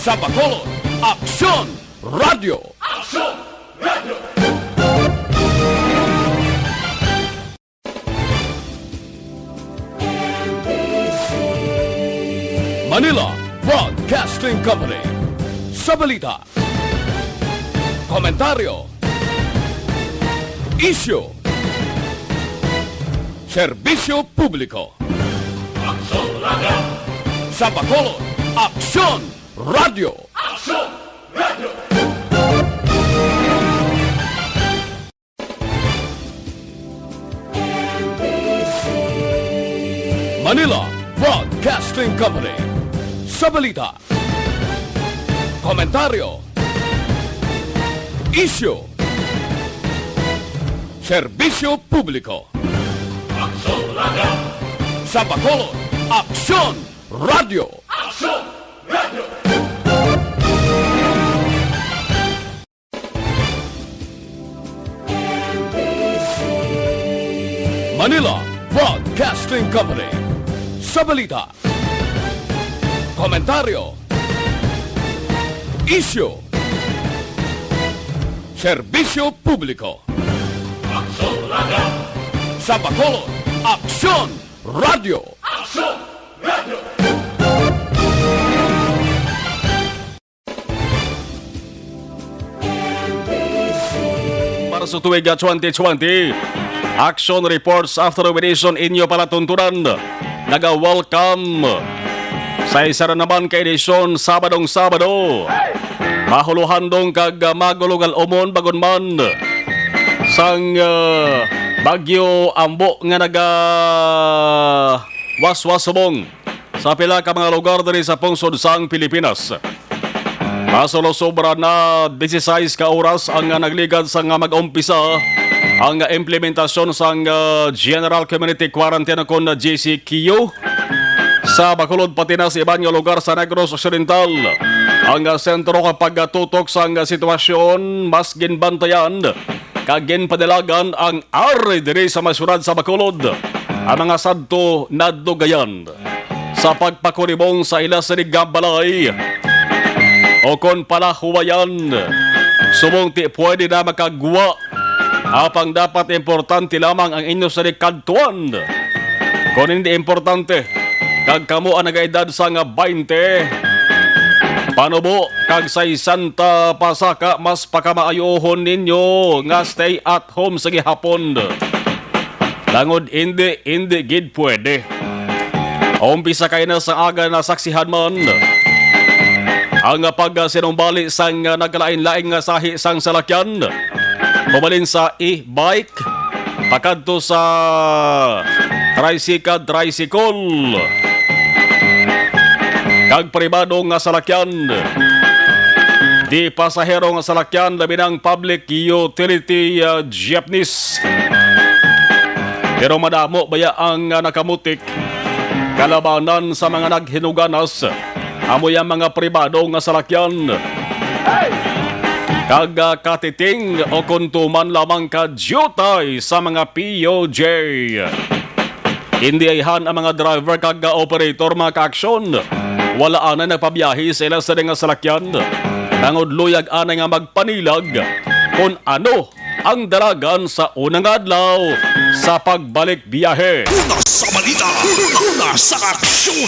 Sa Bacolod, Aksyon Radio! Aksyon Radio! Manila Broadcasting Company. Sa balita, komentaryo, isyu, serbisyo publiko. Aksyon Radio! Sa Bacolod, Aksyon Radio! Aksyon Radio! Manila Broadcasting Company. Sa balita, komentaryo, isyu, serbisyo publiko. Aksyon Radio! Sa Bacolod, Aksyon Radio! Aksyon Radio! Manila Broadcasting Company. Sa balita, komentaryo, isyu, serbisyo publiko. Aksyon Radio! Sa Bacolod, Aksyon Radio! Aksyon Radio! Para sa tuwig 2020, Action Reports After Nomination inyo palatuntunan. Naga-welcome sa isa na naman ka edisyon Sabadong-Sabado. Mahuluhan dong kag magulugal umon bagon man sang Bagyo Ambo nga naga waswasubong sa pila ka mga lugar diri sa pungsod sang Pilipinas. Masolo-sobra na 16 ka oras ang nagligad sa nga mag-umpisa ang implementasyon sang General Community Quarantine kon GCQ sa Bacolod pati na sa ibang lugar sa Negros Occidental. Ang sentro kapag tutok sang sitwasyon mas ginbantayan kag ginpadalagan ang ari diri sa masyudad sa Bacolod. Ang mga sadto nadugayan sa pagpakuribong sa ila sa balay o kon pala huwayan subong ti pwede na makagwa. Apang dapat importante lamang ang inyo sa kadtuan. Kung hindi importante, kag kamo ang nagaedad sa nga 20, panubo kag sa Santa Pasaka mas pakamaayohon ninyo nga stay at home sa gihapon. Langod hindi gid pwede. Umpisa kayo na sa aga na saksihan man ang pagsinumbali sang nagkalain-laing nga sahi sang salakyan. Pumalin sa e-bike, pakadto sa tricycle, kag pribado nga salakyan. Di pasahero nga salakyan, labi ng public utility jeepneys. Pero madamo baya ang nakamutik, kalabanan sa mga naghinuganas, amoy ang mga pribado nga salakyan. Kag katiting o kuntuman lamang kadyutay sa mga POJ. Hindi ayhan ang mga driver kag operator mga kaaksyon. Wala anay nagpabiyahe sa ilang sa nga salakyan. Nangod luyag anay nga magpanilag kung ano ang dalagan sa unang adlaw sa pagbalik biyahe. Una sa balita, una sa aksyon.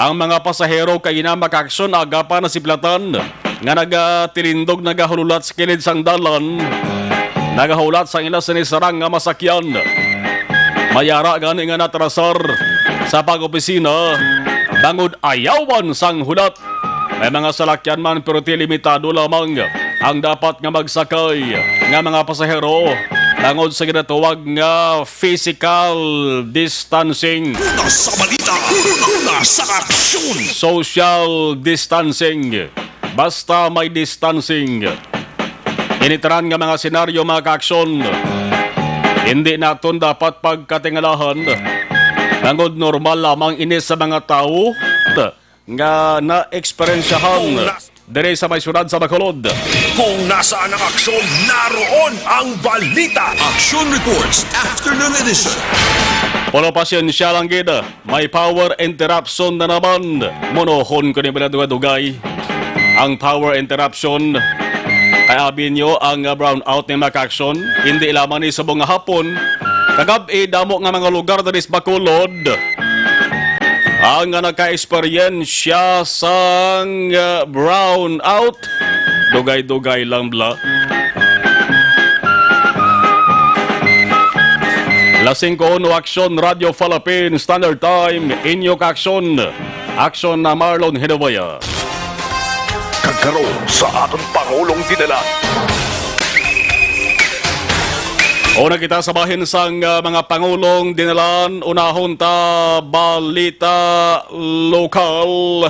Ang mga pasahero kay na makaaksyon aga pa na siplatan nga nagatilindog nagahululat sa kilid sang dalan, nagahulat sang ila sinisarang nga masakyan. Mayara gani nga natrasar sa pag-opisina, bangod ayawan sang hulat. May mga salakyan man pero ti limitado lamang ang dapat nga magsakay nga mga pasahero. Bangod sa ginatawag nga physical distancing. Una sa balita, una sa aksyon. Social distancing. Basta may distancing. Initaran nga mga senaryo mga kaaksyon. Hindi naton dapat pagkatingalahan. Nangod normal lamang ini sa mga tao nga na-ekspersyahan dere sa may syudad sa Bacolod. Kung nasaan ang aksyon, naroon ang balita. Action Reports Afternoon Edition. Polo pasyensya lang gid, may power interruption na naman. Monohon ko ni Dugay. ang power interruption. Ay abin nyo ang brownout ni Makaksyon. Hindi lamang ni subong nga hapon. Kagabi damo nga mga lugar na sa Bacolod. Ang naka-eksperyensya sang brownout. Dugay-dugay lang bla. Lasing ko no Aksyon Radio Philippines Standard Time. Inyo ka-aksyon. Aksyon na Marlon Hinabaya. Kagkaroon sa aton Pangulong dinala. Una kita sabahin sang mga Pangulong dinalan. Unahon ta balita lokal.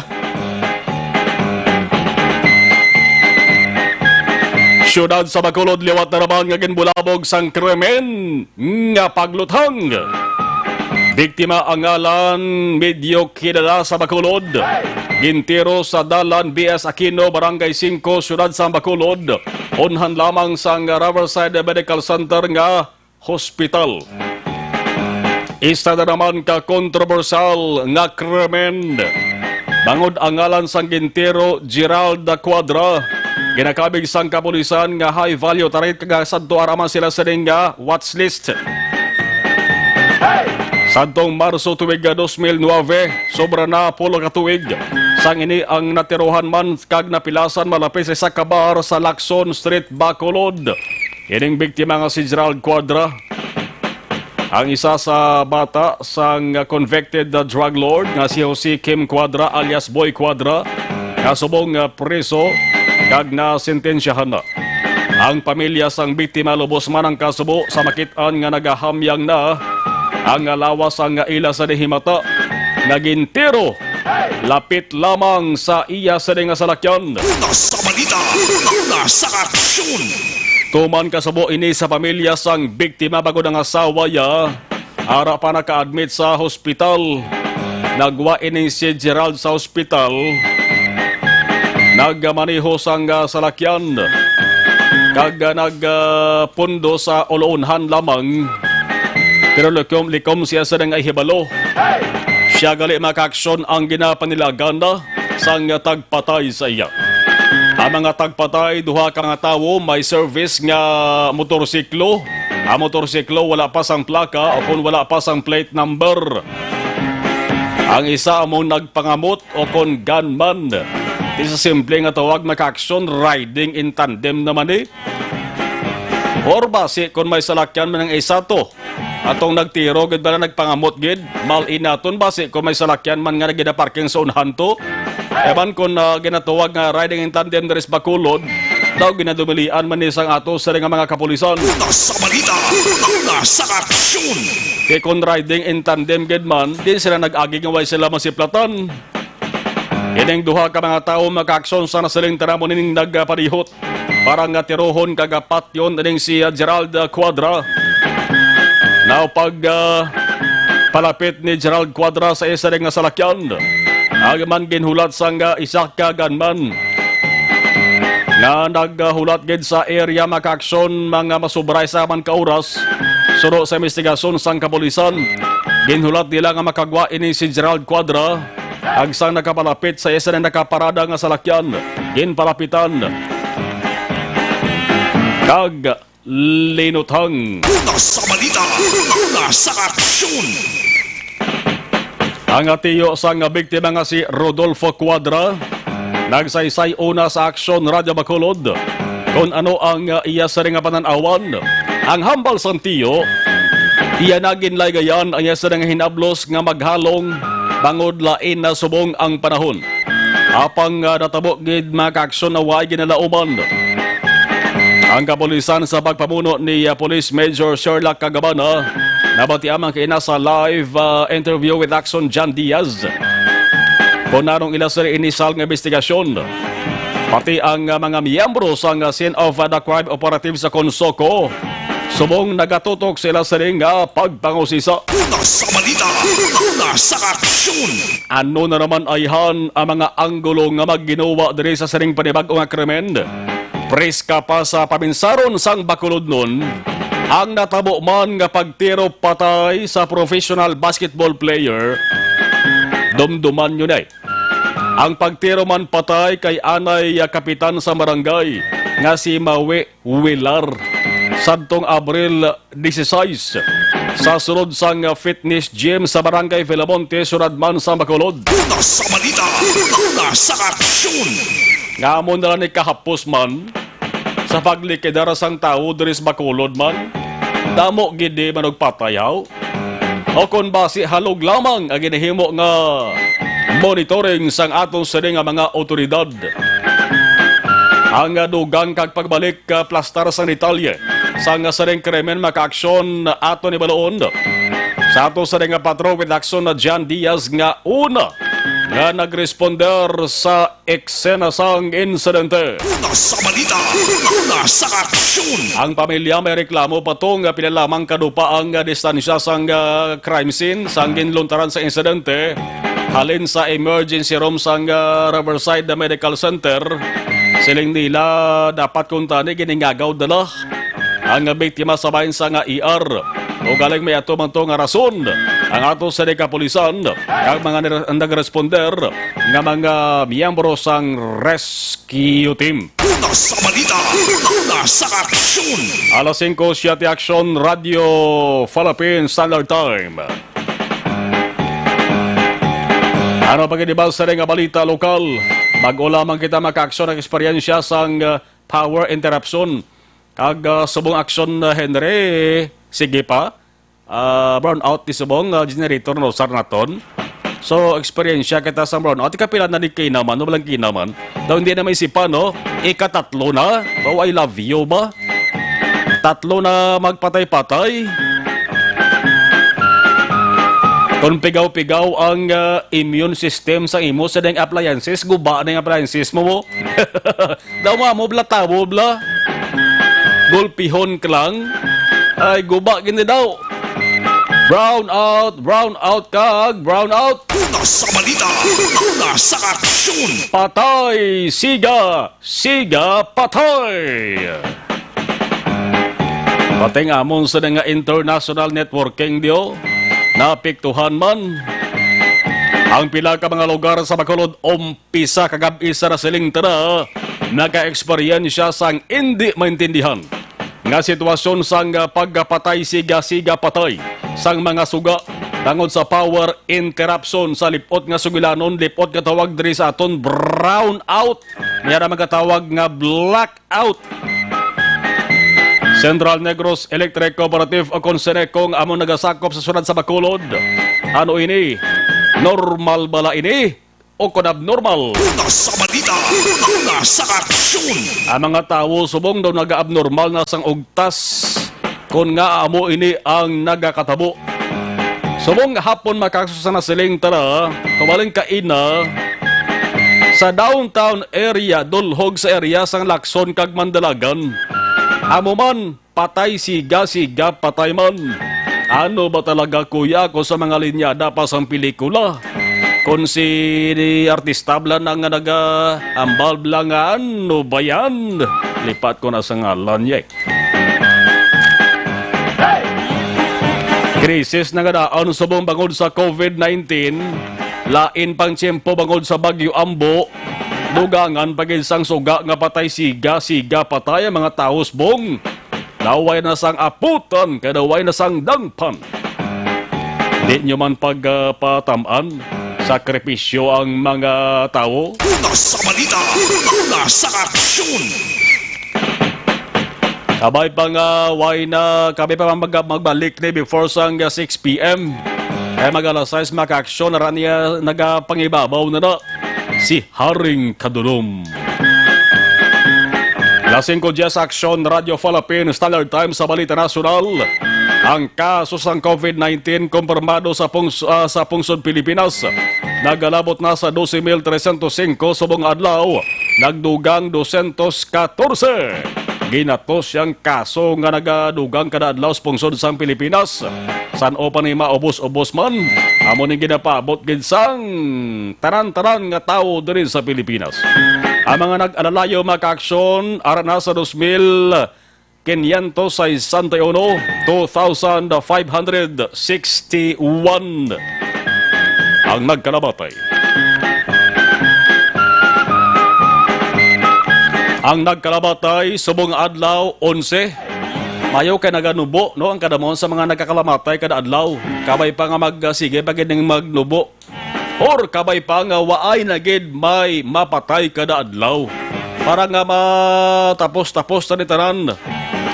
Siyudad sa Bacolod, liwat na naman nga ginbulabog sang krimen nga paglutang. Biktima ang ngalan, medyo kilala sa Bacolod. Gintiro sa Dalan BS Aquino, Barangay 5, Siyudad sa Bacolod. Unhan lamang sang Riverside Medical Center nga hospital. Isa na naman ka kontrobersyal nga krimen. Bangod ang ngalan sang Gintiro, Gerald Quadra. Ginakabig sang kapulisan nga high value tarit kagasadto araman sila sa nga watchlist. Sadtong Marso tuig 2009, sobra na pulo ka tuig. Sang ini ang natiruhan man kag napilasan malapit sa isa ka bar sa Lacson Street, Bacolod. Ining biktima nga si Gerald Quadra. Ang isa sa bata sang convicted drug lord nga si Jose Kim Quadra alias Boy Quadra nga subong preso kag na sentensyahan na. Ang pamilya sang biktima lubos man ang kasubo sa makitaan nga nagahamyang na ang lawas ang ila sa dihimata nga gintiro lapit lamang sa iya sa nga salakyan. Una sa balita, una sa aksyon. Tuman kasubo ini sa pamilya sang biktima bago ng asawa ya. Ara pa naka-admit sa hospital. Nagwa ining si Gerald sa hospital. Nagmaniho sang salakyan. Kag nagpundo sa uluunhan lamang. Pero likom siya sa nang ihibalo. Siya gali makaksyon ang ginapanilagan na sang tagpatay sa iya. Ang mga tagpatay, duha ka nga tawo, may service nga motorsiklo. Ang motorsiklo wala pa sang plaka o kung wala pa sang plate number. Ang isa mo nagpangamot o kung gunman. Di sa simple nga tawag makaksyon, riding in tandem naman eh. Or basi kung may salakyan man ng isa to. Atong nagtiro, gid ba na nagpangamot gid? Malinaton basi kung may salakyan man nga naginaparking sa unhan to. Eban kung ginatawag nga riding in tandem na rin Bacolod, daw ginadumilian man isang ato sa nga mga kapulisan. Una sa balita, una sa aksyon. Kaya kung riding in tandem gid man, di sila nag-agi nga way sila masiplatan. Ining duha ka mga tao makaksyon sa nasiling taramon ning nagparihot. Parang nga tirohon kagapat yon ining si Gerald Quadra. Now pag palapit ni Gerald Quadra sa isa nga salakyan, agaman ginhulat sang isa ka gunman. Nga naghulat gid sa area makaksyon mga masubray sa man ka oras. Suro sa investigasyon sang kapulisan. Ginhulat nila nga makagwa ini si Gerald Quadra. Agsang nakapalapit sa isa na nakaparada nga salakyan. Ginpalapitan. Kag linutang. Una sa balita, una sa aksyon. Ang atiyo sang biktima nga si Rodolfo Quadra nagsaysay una sa Aksyon Radio Bacolod kung ano ang iya sa nga pananawan. Ang hambal sang tiyo, iya nagin laygayan ang iya sa nga hinablos nga maghalong bangod lain na subong ang panahon. Apang natabo gid makaksyon na way ginalauman. Ang kapulisan sa pagpamuno ni Police Major Sherlock Cagabana nabati amang kaina sa live interview with Action John Diaz. Kung anong ilasari inisal ng investigasyon, pati ang mga miyembro sa scene of the crime operative sa Consoco, subong nagatutok sila sa ring pagpangusisa. Una sa balita, una sa aksyon. Ano na naman ayhan ang mga anggulo nga magginawa diri sa saring panibag-o nga krimen? Preska pa sa paminsaron sang Bacolod nun, ang natabo man nga pagtiro patay sa professional basketball player, dumduman yun ay. Ang pagtiro man patay kay anay kapitan sa barangay nga si Mawe Wilar. Sadtong Abril 16 sa sunod sang fitness gym sa barangay Villamonte, Suradman sa Bacolod. Una sa balita, una sa aksyon. Ngamon na ni kahapos man sa paglikidara sang tao diri sa Bacolod man. Damo gidi man og patayaw. O kon basi halog lamang ang ginahimo nga monitoring sang atong sini nga mga otoridad. Ang dugang kag pagbalik plastar sang detalye sang saring krimen makaaksyon ato ni Baloon. Sa ato saring patro with action na John Diaz nga una nga nagresponder sa eksena sang insidente. Una sa balita, una sa aksyon. Ang pamilya may reklamo pa to nga pinalamang kadupa ang distansya sang crime scene sang ginluntaran sa insidente halin sa emergency room sang Riverside Medical Center. Siling nila dapat kuntani giningagaw dala ang biktima sa bahin sa nga ER. O galing may ato man to nga rason ang ato sa kapulisan ang mga nagresponder nga mga miyembro sang rescue team. Una sa balita, una sa aksyon. Alas 5 siya ti Action Radio Philippine Standard Time. Ano pagkidibal sa nga balita lokal? Bago lamang kita makaaksyon ang eksperyensya sang power interruption. Kag subong aksyon Henry, sige pa. Brownout ti subong generator no sarnaton. So, eksperyensya kita sa brownout. Ikapila na ni kinaman, no walang kinaman. Daw hindi na may isipan, no? Ikatatlo na. Oh, I love you ba? Tatlo na magpatay-patay. Kung pigaw-pigaw ang immune system sa imo sa deng appliances, guba na yung appliances mo. Daw mo bla tabo bla. Gulpihon ka lang. Ay, guba gini daw. Brown out kag, brown out. Una sa balita, una sa aksyon. Patay, siga, siga, patay. Pating amon sa nga international networking dio. Napiktuhan man ang pila ka mga lugar sa Bacolod umpisa kagabi sa siling tara naka-eksperyensya sang hindi maintindihan nga sitwasyon sang pagpatay siga-siga patay sang mga suga tangod sa power interruption sa lipot nga sugilanon, lipot nga tawag diri sa aton brown out, niya na magatawag nga blackout. Central Negros Electric Cooperative o Consenecong among nagasakop sa sunod sa Bacolod. Ano ini? Normal bala ini? O kung abnormal? Una sa balita, una sa aksyon. Ang mga tao subong daw naga-abnormal na sang ugtas kung nga amo ini ang nagakatabo. Subong hapon makakasusa na siling tara, kumaling kaina sa downtown area, dulhog sa area sang Lacson kag Mandalagan. Amo man, patay siga-siga, patay man. Ano ba talaga kuya ko sa mga linyada pa sang pelikula? Kung si artista blan ang nag-ambal blang ano ba yan? Lipat ko na sa ngalan niya. Krisis na gadaan subong bangod sa COVID-19, lain pang tiyempo bangod sa Bagyo Ambo, dugangan paginsang suga nga patay siga-siga patay ang mga taos bong. Daway na sang aputan, kadaway na sang dangpan. Di nyo man pagpatamaan, sakripisyo ang mga tao. Una sa balita, una sa aksyon. Sabay pa nga, kami pa magbalik ni before sang 6 p.m. Kaya mag-alas 6 makaaksyon na niya nagapangibabaw na si Haring Kadulom. Lasing ko dyan sa Action Radio Philippine Standard Time sa Balita Nasional. Ang kaso ng COVID-19 kumpirmado sa pungsod Pilipinas. Nagalabot na sa 12,305 subong adlaw. Nagdugang 214. Ginatos siyang kaso nga nagadugang kada adlaw sa pungsod sang Pilipinas. San o pa ni maubos-ubos man, amo ni ginapabot ginsang taran-taran nga tao diri sa Pilipinas. Ang mga nag-alalayo makaaksyon ara na sa 2,561, 2,561 ang nagkalabatay. Ang nagkalamatay subong adlaw 11. Mayo kay naganubo no ang kadamon sa mga nagkakalamatay kada adlaw. Kabay pa nga magsige pagid ning magnubo. Or kabay pa nga waay na gid may mapatay kada adlaw. Para nga matapos-tapos ta ni tanan.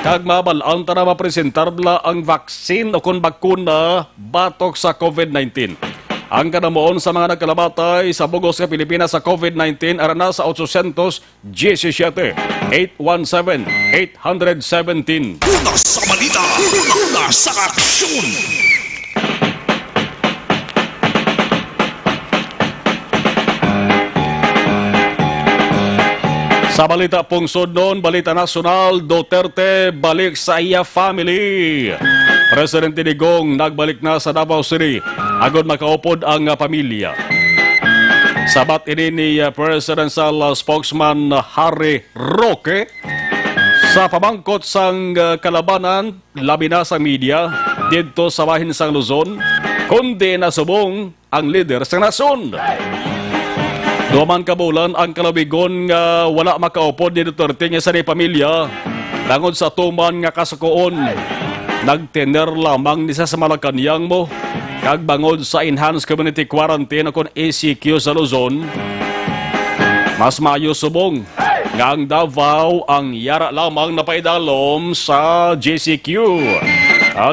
Kag mabalaan ta na mapresentar bla ang vaccine o kun bakuna batok sa COVID-19. Ang kanamoon sa mga nagkalamatay sa bugos sa Pilipinas sa COVID-19 arana sa 817-817. Una sa balita, una sa aksyon. Sa balita pungsod noon, balita nasyonal, Duterte balik sa iya family. Presidente Digong nagbalik na sa Davao City. Agad makaupod ang pamilya. Sabat ini ni Presidential Spokesman Harry Roque sa pamangkot sang kalabanan, labi na sa media, dito sa bahin sang Luzon, kundi nasubong ang leader sa nasyon. Duman kabulan ang kalabigon nga wala makaupod ni Duterte nga sa ni pamilya tangod sa tuman nga kasukoon. Nagtender lamang ni sa Malacanang mo kag bangod sa Enhanced Community Quarantine akon ACQ sa Luzon. Mas maayo subong nga ang Davao ang yara lamang napaidalom sa JCQ,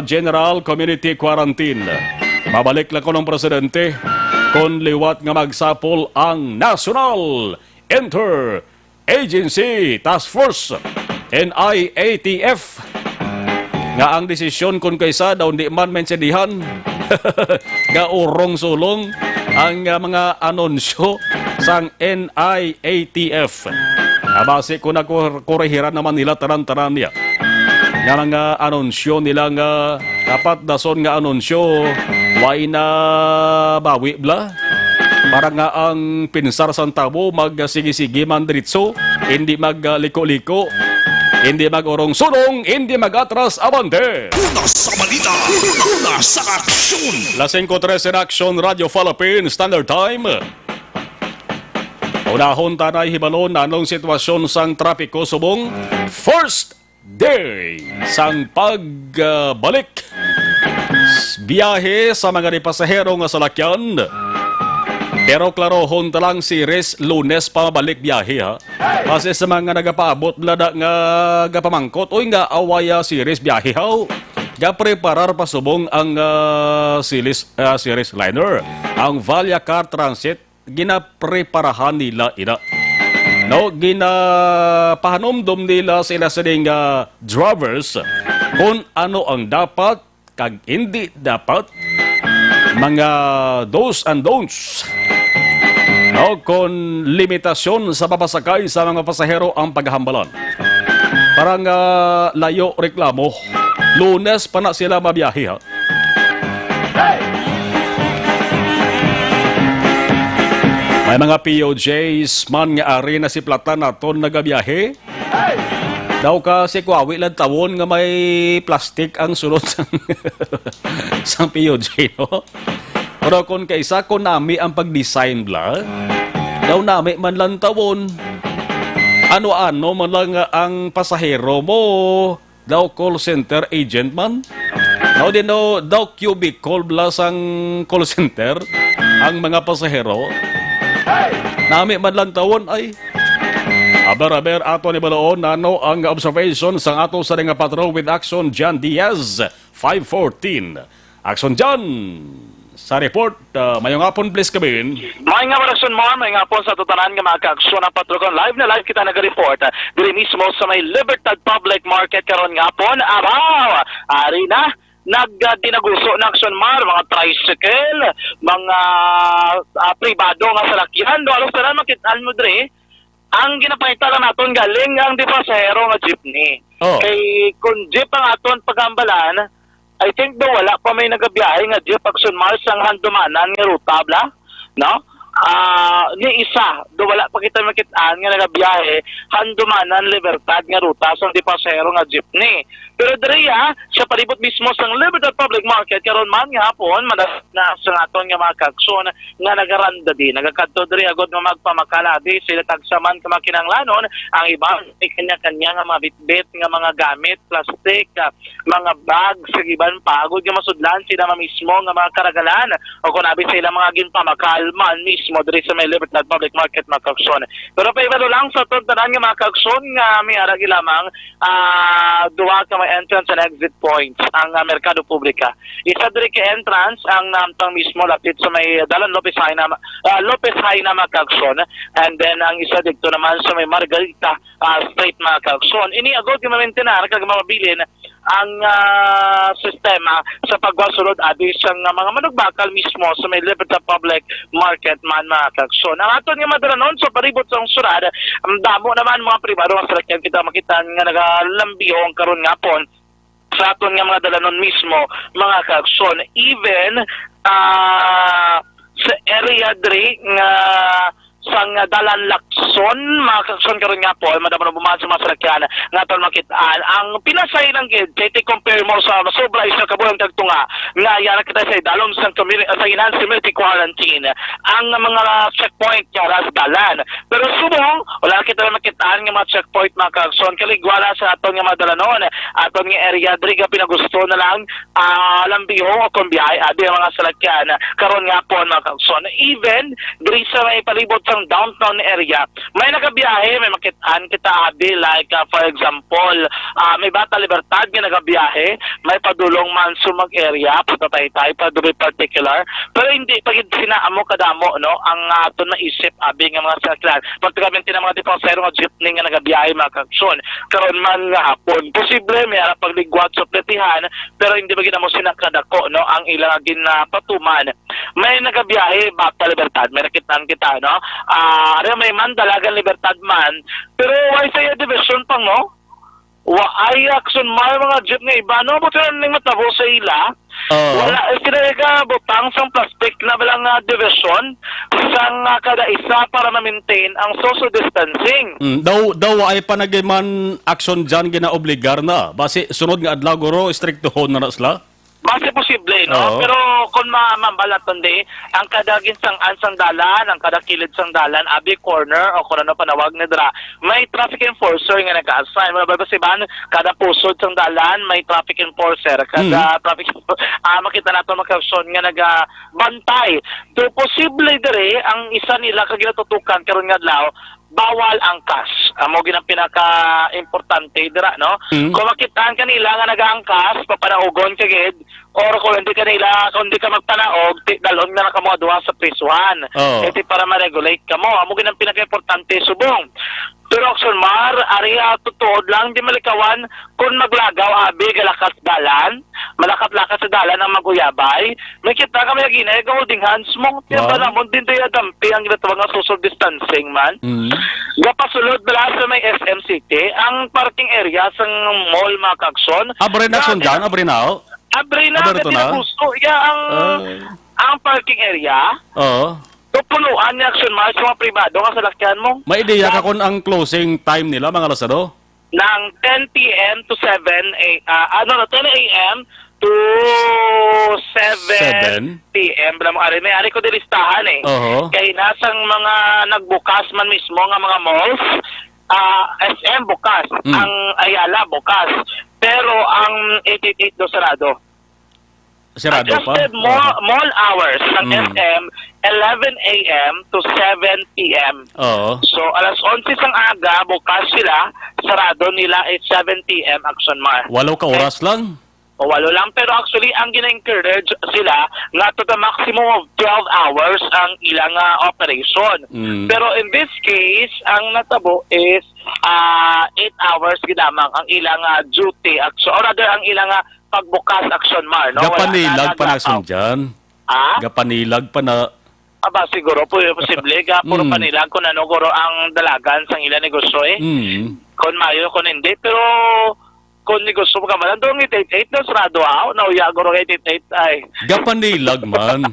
General Community Quarantine. Mabalik lang ko ng presidente kon liwat nga magsapol ang National Inter-Agency Task Force NIATF nga ang desisyon kun kaysa daw di man mensendihan nga urong sulong ang mga anunsyo sang NIATF. Base ko na korehiran naman nila tanan-tanan niya. Nga nga anunsyo nila nga dapat dason nga anunsyo way na bawi bla. Para nga ang pinsar sa tabo magsigi-sigi man diritso, hindi magliko-liko, hindi magurong-sulong, hindi mag-atras abante. Una sa balita, una sa aksyon. La 5:13 in Action Radio Philippines Standard Time. Unahon tanay hibalon anong sitwasyon sang trapiko subong first day sang pagbalik biyahe sa mga pasahero nga salakyan. Pero klarohon talang si Res Lunes pamabalik biyahe ha. Kasi sa mga nagapaabot lada nga gapamangkot o nga awaya si Res biyahe ha. Gapreparar pa subong ang series liner. Ang Valia Car Transit ginapreparahan nila ina. No, ginapahanomdom nila sila sa drivers kung ano ang dapat kag hindi dapat, mga do's and don'ts. No, kung limitasyon sa papasakay sa mga pasahero ang paghambalan. Parang layo reklamo. Lunes pa na sila mabiyahe ha. May mga POJs man nga ari na si Platan naton nagabiyahe. Daw kasi kuawi lang tawon nga may plastic ang sulod sang POJ, no? Pero kung kaisa ko nami ang pag-design bla, daw nami man lang tawon. Ano-ano man lang ang pasahero mo, daw call center agent man. Daw cubicle bla sang call center ang mga pasahero. Nami man lang tawon ay aber ato ni balaon nano ang observation sang ato sa nga patrol with Action John Diaz 514. Action John sa report. Mayong hapon please kabin. May nga Action Mar, may nga po sa tutanan nga mga ka-aksyon ang patrogon. Live na live kita nag-report. Diri mismo sa may Libertad Public Market karon nga po. Abaw! Ari na nagdinaguso ng Action Mar, mga tricycle, mga pribado nga salakyan. Do alos tanan makitaan mo diri. Ang ginapahita lang naton galing ang di pasahero nga jeepney. Oh. Kay kung jeep ang aton pagambalan, I think do wala pa may nagabiyahe nga jeep Action Mar sang handumanan nga ruta bla, no? Ni isa do wala pa kita makitaan nga nagabiyahe handumanan Libertad nga ruta sang di pasahero nga jeepney. Pero diriya sa palibot mismo sa Libertad Public Market karon man gihapon madalas na sa aton nga mga kaaksyon nga nagaranda din nagakadto diri agod nga magpamakalabi sila tagsaman ka makinanglanon ang iba may kanya-kanya nga mga bitbit nga mga gamit plastic mga bag sa iban pagod nga masudlan sila mismo nga mga karagalan o kung abi sila mga ginpamakalman mismo diri sa may Libertad Public Market mga kaaksyon. Pero pa iba lang sa tanan nga mga kaaksyon nga may aragi lamang duwa ka may entrance and exit points ang Merkado Publika. Isa diri ka entrance ang namtang mismo lapit sa may Dalan Lopez Haina mga kaaksyon, and then ang isa dito naman sa may Margarita Street mga kaaksyon. Ini agod yung maintenance kag mabilin ang sistema sa pagwasulod abi sa mga manugbakal mismo sa may Libertad Public Market man mga kaaksyon. Ang aton nga madalanon sa paribot sa syudad, ang damo naman mga pribado nga sakyan kita makita nga nagalambihong karon nga pon sa aton nga mga dalanon mismo mga kaaksyon. Even sa area diri nga sang Dalan Lacson mga kaaksyon karon nga po madamo na bumaan sa mga sakyan nga aton makitaan ang pinasay lang gid kay compare mo sa sobra isa ka bulang tagtunga nga yan kita sa dalom sa community quarantine ang mga checkpoint karas dalan. Pero subong wala kita makitaan nga mga checkpoint mga kaaksyon kaligwala sa aton nga madalanon aton nga area diri ga pinagusto na lang lambiho o kumbiyay adi ang mga salakyan karon nga po mga kaaksyon. Even diri sa may palibot sa downtown area may nagabiyahe, may makitaan kita abi like for example may Bata Libertad nga nagabiyahe, may padulong man sumag area Patataytay pa diri particular, pero hindi pagid sinaamo kadamo no ang aton na isip abi nga mga sakyan particularmente ng mga deponsero nga jeepney nga nagabiyahe mga kaaksyon karon man nga hapon posible may ara pagligwat sa pletihan pero hindi ba ginamo sinakadako no ang ilang ginapatuman. May nagabiyahe Bata Libertad, may nakitaan kita no may man Dalagan Libertad man pero why say division pang no wa ay action may mga jeep nga iba no buto ning matabo sa ila wala sila ka butang sang plastic na balang division sang kada isa para ma-maintain ang social distancing. Daw ay panagiman action dyan ginaobligar na base sunod nga adlaw guro strictohon na sila. Base posible, no? Pero kung mamambalaton di, ang kada ginsang dalan, ang kada kilid sang dalan, abi corner, o kung ano panawag ni Dra, may traffic enforcer nga naka-assign. Mababasiban, kada pusod sang dalan, may traffic enforcer. Kada traffic makita nato makasyon nga naga-bantay. So, posible dire, ang isa nila kaginatutukan karon nga adlaw, bawal ang cash. Amo ginang pinaka-importante dira, no? Kung makitaan kanila nga nagaangkas, papanaugon ka gid, or kung hindi ka magpanaog, dalon na kamo duha sa prisuhan. Iti para ma-regulate ka mo. Amo ginang pinaka-importante subong. Pero Action Mar, area tutuod lang, di malikawan, kung maglagaw, abi, galakas dalan, malakat-lakas sa dalan ang maguyabay, may kita ka may ginay, holding hands mo, tiyan ba naman, din tayo dampi ang ginatawag nga social distancing man. Gapasulod bala sa may SM City, ang parking area sa mall mga kaaksyon. Abrin action dyan, abrin na. Abrin na, kasi na gusto. Ang parking area, punuan niya Action Mar sa mga pribado nga sa lakyan mo. May ideya ka kung ang closing time nila mga lasado? Ng 10 p.m. to 10 a.m. to 7 p.m. May-ari ko dilistahan eh. Kaya nasang mga nagbukas man mismo nga mga malls, SM bukas, ang Ayala bukas, pero ang 888 do sarado. Sarado pa? Adjusted mall hours ng SM 11 a.m. to 7 p.m. So, alas 11 sang aga, bukas sila, sarado nila is 7 p.m. Action Mar. 8 ka oras lang? O 8 lang, pero actually, ang gina-encourage sila nga to the maximum of 12 hours ang ilang operation. Pero in this case, ang natabo is 8 hours ginamang ang ilang duty, or rather, ang ilang pagbukas Action Mar. No? Gapanilag pa na action dyan? Gapanilag pa na... Aba, siguro po posible. Puro panilag kung ano guro ang dalagan sang ilang negosyo eh. Kung mayo, kung hindi. Pero kung negosyo mo ka man, doon 88 na sarado nauya guro 88 ay. Gapanilag man.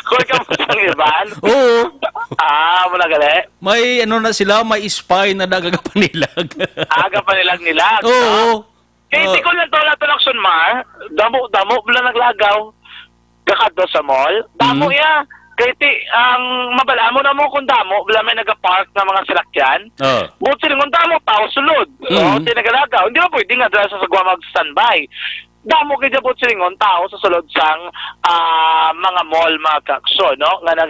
Kung ka mo sang iban? Oo. Mula gali. May ano na sila, may spy na nagagapanilag. Gapanilag nila. Oo. Kaya hindi ko lang ito aksyon, Mar. Damo, bala naglagaw. Kakado sa mall. Damo ya. Kaya ang mabala mo na mo kung damo, bala may nag-park na mga salakyan. Buti rin kung damo, tao sulod. O, tinagalagaw. Hindi mo pwede nga dahil sa sagwa mag-standby. Damo kaya buti rin kung tao sa sulod sang mga mall, mga kakso, no? Nga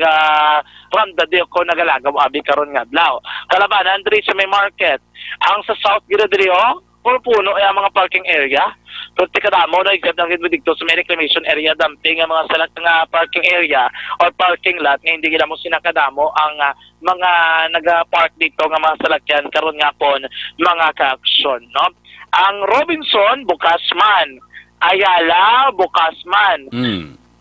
ramda di ko nagalagaw, abi karon nga blaw. Kalabanan, diri sa may market. Ang sa South Giradrio, puno ay ang mga parking area. Pero tikadamo na igad ng dito sa may reclamation area, dumping ang mga salak nga parking area or parking lot nga hindi gila mo sinakadamo ang mga nag-park dito nga mga salakyan karon nga pon mga ka-aksyon, no? Ang Robinson bukas man, Ayala bukas man.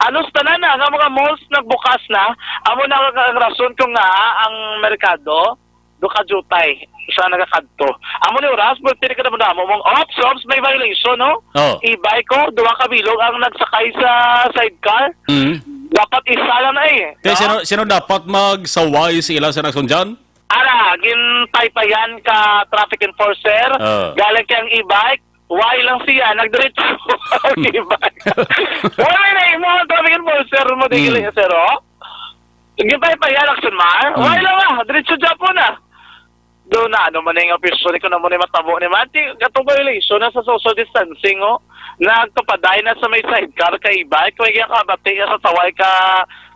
Anos tanan na nga mga malls nagbukas na, amo na ang rason kung nga ang merkado dukadjutay sa nagakadto. Amo ni oras mo tiri ka na mo mong ops may violation, no? E-bike ko duwa ka bilog ang nagsakay sa sidecar. Dapat isa lang na eh. Kaya sino dapat magsaway sa ilang sinasundyan? Ara, ginpaypayan ka traffic enforcer, galing kang e-bike, why lang siya, nagdiretso ang e-bike. Wala na mo ang traffic enforcer mo tigil sir, oh? Ginpaypayan action, Mar, why lang diretso dyan po na. Doon na, ano man yung person ko na mo na matabo ni Mati, katong violation na sa social distancing, oh. Nagkapaday na sa may sidecar ka e-bike, kaya kaya kabati ka sa taway ka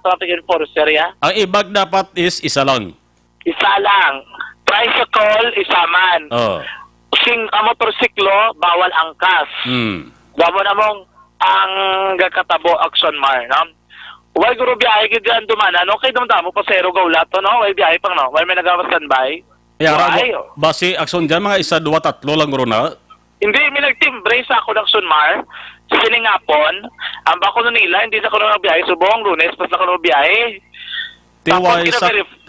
traffic enforcer, ya? Ang e-bike dapat is isa lang. Isa lang. Tricycle, isa man. Motorsiklo, bawal angkas. Damo na mong ang gakatabo action, Mar, no? Way guro biyahe ka dyan dumanan, okay damo pasero gaulat to, no? Way biyahe pang, no? Way may nag-standby. Base action dyan, mga isa, dua, tatlo lang guro na? Hindi, may nagtimbre sa ako ng action, Mar. Siningapon, ang bako nila, hindi na ako nagbiyahe. Subong, Lunes, pas na ako nagbiyahe.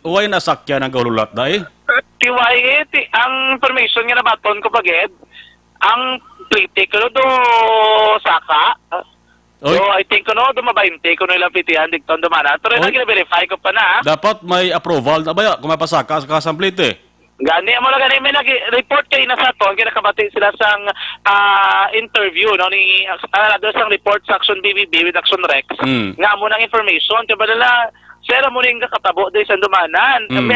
Uway nasakyan ang gaulat dahil? Tiwai, ang information nga nabaton ko pagid, ang plate ko do saka. So, I think do mabainte ko ilang plitihan dikton dumana. Pero na gina-verify ko pa na. Dapat may approval na ba kung mapasaka sa kasang plate? Gani mo lang gani may nag-report kay na sa to, kinakabati sila sang interview no ni sang report sa Action BBB with Action Rex. Nga mo nang information kay badala sir mo ning kakatabo dai sa dumanan. May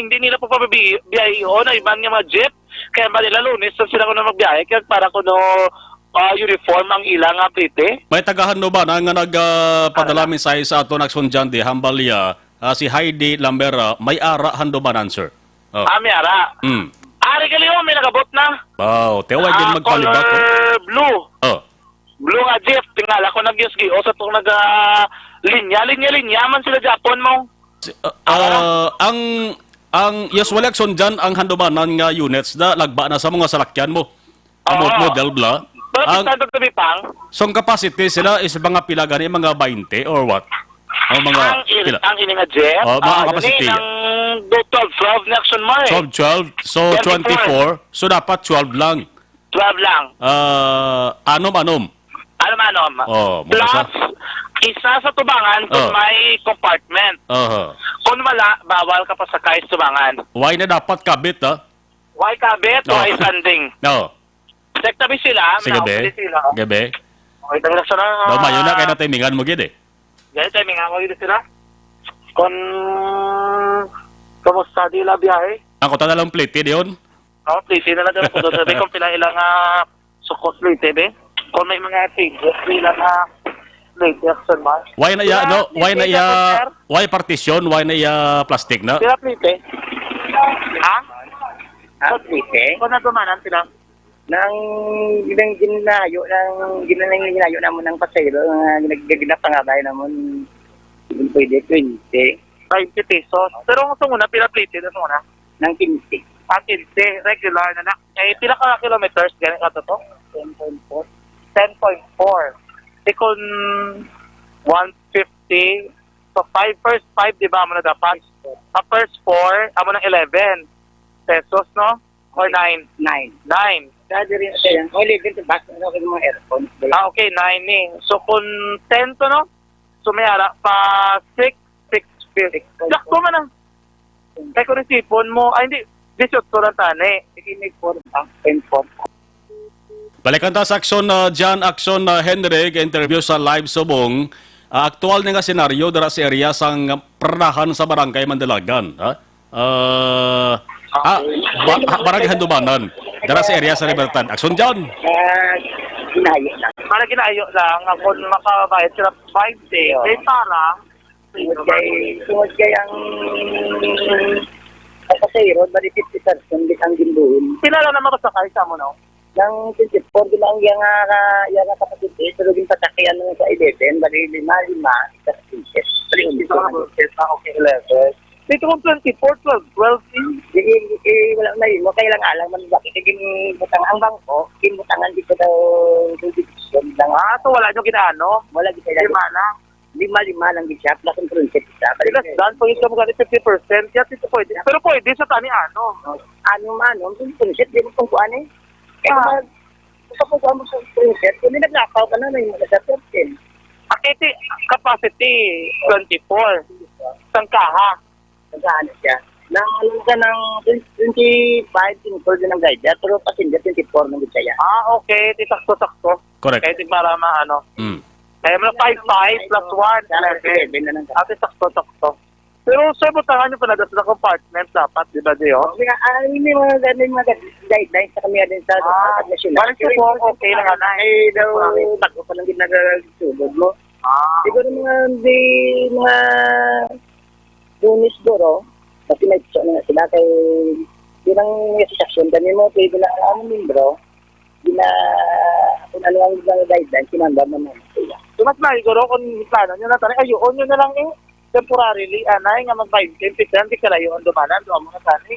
hindi nila po pabiyahe na iban nga mga jeep kaya badala Lunes sa sila ko na magbiyahe kaya para ko no uniform ang ilang plate. May tagahan no ba na nga nagpadala mensahe sa ato Action Jandi Hambalia si Heidi Lambera may ara hando ba answer? May ara. Ari kaliyo may nagabot na. Wow, teway din magpalibak. Blue. Blue nga jeep tingala ko nag-USG o sa tong linya man sila Japon mo. Ang usual action dyan, ang handumanan nga units na lagba na sa mga salakyan mo. Amot model bla. So ang capacity sila is mga pila gani, mga 20 or what? Ang mga pila. Ang ini nga jet. Mga capacity. Ang 12 na action mo eh. 12. So 24. So dapat 12 lang. 12 lang. Anom-anom. Plus, isa sa tubangan kung may compartment. Kung wala, bawal ka pa sakay sa tubangan. Why na dapat kabit, ha? Why kabit? Why standing? Sektabi sila. Sige, gabi. Okay, tanglas na. Mayo na kayo na timingan mo, gid eh. Gaya, timingan mo gid sila. Kung kamusta dila biyahe? Ako ta na lang plate yun. Plate na lang ko doon. Sabi kung pila ilang sukot plate, be. Kung may mga figures, pila na plate action mo. Why na ya, no? Why na ya, why partition? Why na ya plastic na? Sila plate. Ha? Plate? Kung natumanan sila? Nang ginanayo namon ng pasero nga ginapangabay namon pwede 20 pesos. Pero ang sunguna pila plate na sunguna nang 15. 15 regular na na. Pila ka kilometers ganing ato to? 10.4. 10.4. Kung 150 so first 5 di ba mo na dapat? Sa first 4 amo ng 11 pesos no? Or 9? 9. Dati rin siya. Only din sa back ng mga aircon. Okay, 9 eh. So, kung 10 to, no? So, may ara pa 6. Sakto man na. Kaya kung sipon mo, ay hindi, 18 lang tani. Sige, may 4 pa. 10. Balikan ta sa aksyon na aksyon na Henry, interview sa live subong. Aktual nga senaryo dara sa area sang pernahan sa barangay Mandalagan. Barangay Handumanan. Dara sa area sa Libertad. Aksyon dyan. Ginayo lang. Para ginayo lang, ako makabayad sila 5 day. May parang, Tungod kay ang pasahero, bali 50% ang ginbuhin. sila lang naman kasakay sa mo, no? Nang 24, bilang yung kapatid pero yung patakyan ng sa 11, bali 5, sa 15. Bali Dito ka na okay, 11. Dito kong 24, 12, 12. Wala na yun. Kaya lang alang man bakit naging butang ang bangko, kinutangan dito daw jurisdiction lang. So wala nyo ginaano? Wala dito lang. 5 lang. 5 lang di siya, plus ang prinsip isa. Plus, dahil po yung magkano 50%, yan dito pwede. Pero pwede sa tani ano. Ano, prinsip, di mo kung kuan eh. Kaya kapag mo sa prinsip, kung naglakaw ka na, may mga sa 13. Akiti, capacity, 24. Sangkaha. Nagkaan siya. Nang alam ka ng 25, tinutol din ng guide, pero passenger 24 ng Bisaya. Okay. Di sakto-sakto. Correct. Kaya di para maano. Kaya mo 5-5 plus 1. 11 na lang. Ate, sakto-sakto. Pero sir, butangan nyo pa na sa compartment dapat, di ba, Dio? May mga guidelines sa kami din sa national. Parang po, okay na nga na. Daw, tago pa lang ginagasulod mo. Siguro mga Lunis siguro, kasi may gusto na sila kay bilang sasaksyon kami mo, kay bilang membro, kung ano ang mga guidelines, sinandam naman sila. So, mas mahiguro kung plano nyo na tanay, ayun nyo na lang temporarily, anay nga mag-5 hindi ka layo ang dumanan, doon mo na tanay.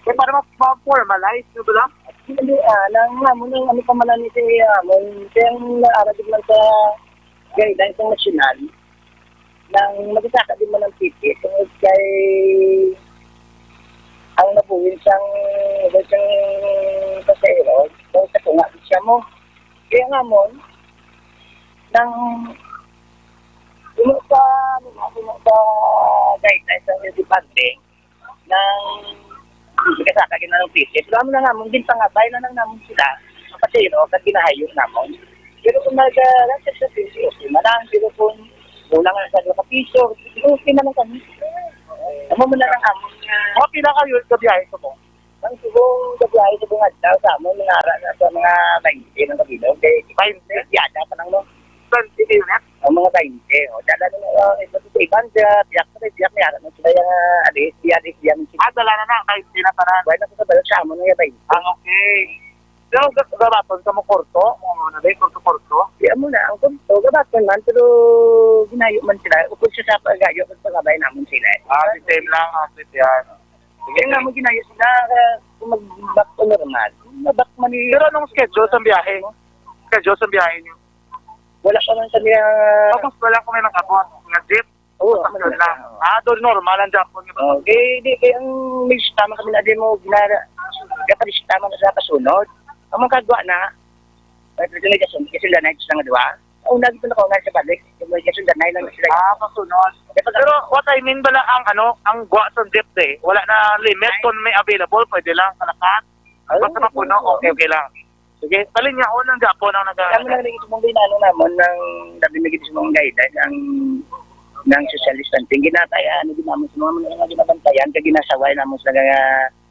Kaya para ma-formalize nyo ba lang? Hindi, nang hamon ng ano pamalan ni Hamon, kaya naaral din lang sa guidelines ng nasyonal, nang magsasaka din mo ng ticket, tungkol kay ang nabuhin siyang pasahero, kung sa tunga siya mo. Kaya nga mo, nang sa guidelines ng Dipante, nang magsasaka na ng ticket, kaya mo na nga mong din pangabay na lang naman sila, ang pasahero, at ginahayo namon. Pero kung nag-rasip sa ticket, okay, marang, pero kung kulang na sa 2 piso, okay naman kami. Amo mo na lang amon nga. Mga pila kayo sa biyahe ko mo? Ang subong gabiyahe sa bunga daw sa amon, nangara na sa mga 20 ng kabilaw. Kaya 20, yada pa lang no. 20 unit? Ang mga 20. O, dala na iba sa iban, biyak na yara na sila yung alis, diyan. Dala na na, 20 na parang. Buhay na sa balo sa amon nga 20. Okay. Pero gabaton ka mo korto? Ano ba, korto-korto? Di mo na, ang kunto, gabaton man, pero ginayo man sila. Upod siya sa pagayo, kung pagabay naman sila. Same lang, yan. Kaya nga mo ginayo sila, kung mag-back to normal. Mag-back man Pero anong schedule sa biyahe? Schedule sa biyahe niyo? wala pa man kami Tapos wala ko may nakabot. Nga jeep? Oo, Doon lang. Doon normal ang Japon. di kaya ang may sistema kami na di mo ginara. Kaya pa sistema na sa kasunod. Ang mga kagwa na, kasi sila na ito nga diba? Ang lagi ko na ko nga sa balik, kasi sila na lang sila. Kasunod. Pero what I mean bala ang gwa sa jeep eh. Wala na limit kung may available. Pwede lang sa lakat. Basta mapuno, okay lang. Sige, talin niya ako ng Japon ang Kami lang rin ito mong binano naman ng nabinigit sa mga guidelines ng social distancing. Ginatayaan, hindi naman sa mga ginabantayan, kaya ginasaway naman sa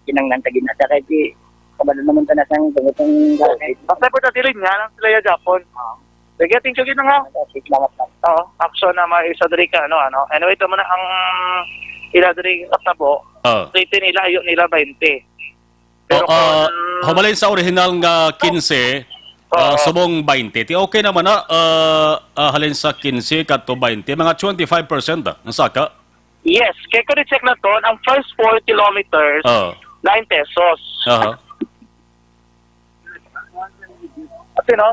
kinanglan sa ginasa. Kaya kabalo naman ta na sang tungutong gawin. Basta po tatilin niya ng sila yung Japon. Sige, thank you nga. Salamat lang. Oo, action na may isa diri ka, ano. Anyway, ito mo na ang ila diri katabo. Rating nila, ayun nila 20. Pero humalin sa original nga 15, subong 20. Ti okay naman na, halin sa 15 kato 20, mga 25% ang saka. yes, kaya ko check na to, ang first 4 kilometers, 9 pesos. Sino?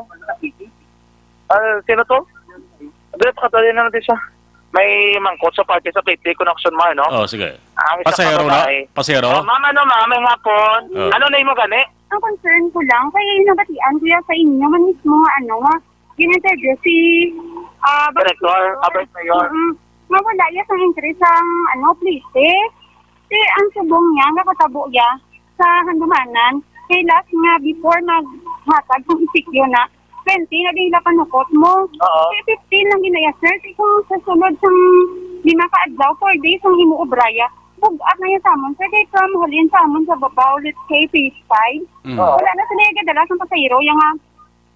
Sino to? Dito, katali na natin siya. May mangkot sa party sa plate connection mo, no? Sige. Ang isa Pasahero na? Pasahero? Ma'am, may hapon. Ano na mo gani? Ang concern ko lang, kaya yung nabatian ko sa inyo, man mismo, gininterview si, Director, Albert Mayor. Mawala yan sa interest ang, plate. Kasi ang subong niya, nakatabo niya sa Handumanan, kaya last nga, before hatag kung isik yun na 20 na din nila panukot mo. Oo. Kaya 15 lang ginaya, sir. Kung sa sunod sang 5 ka-adlaw, 4 days ang himuobraya, bugat na yung samon, sir. Kaya from halin samon sa babaw, let's say, phase 5. Wala na sila yung gadalas ng pasayro, yung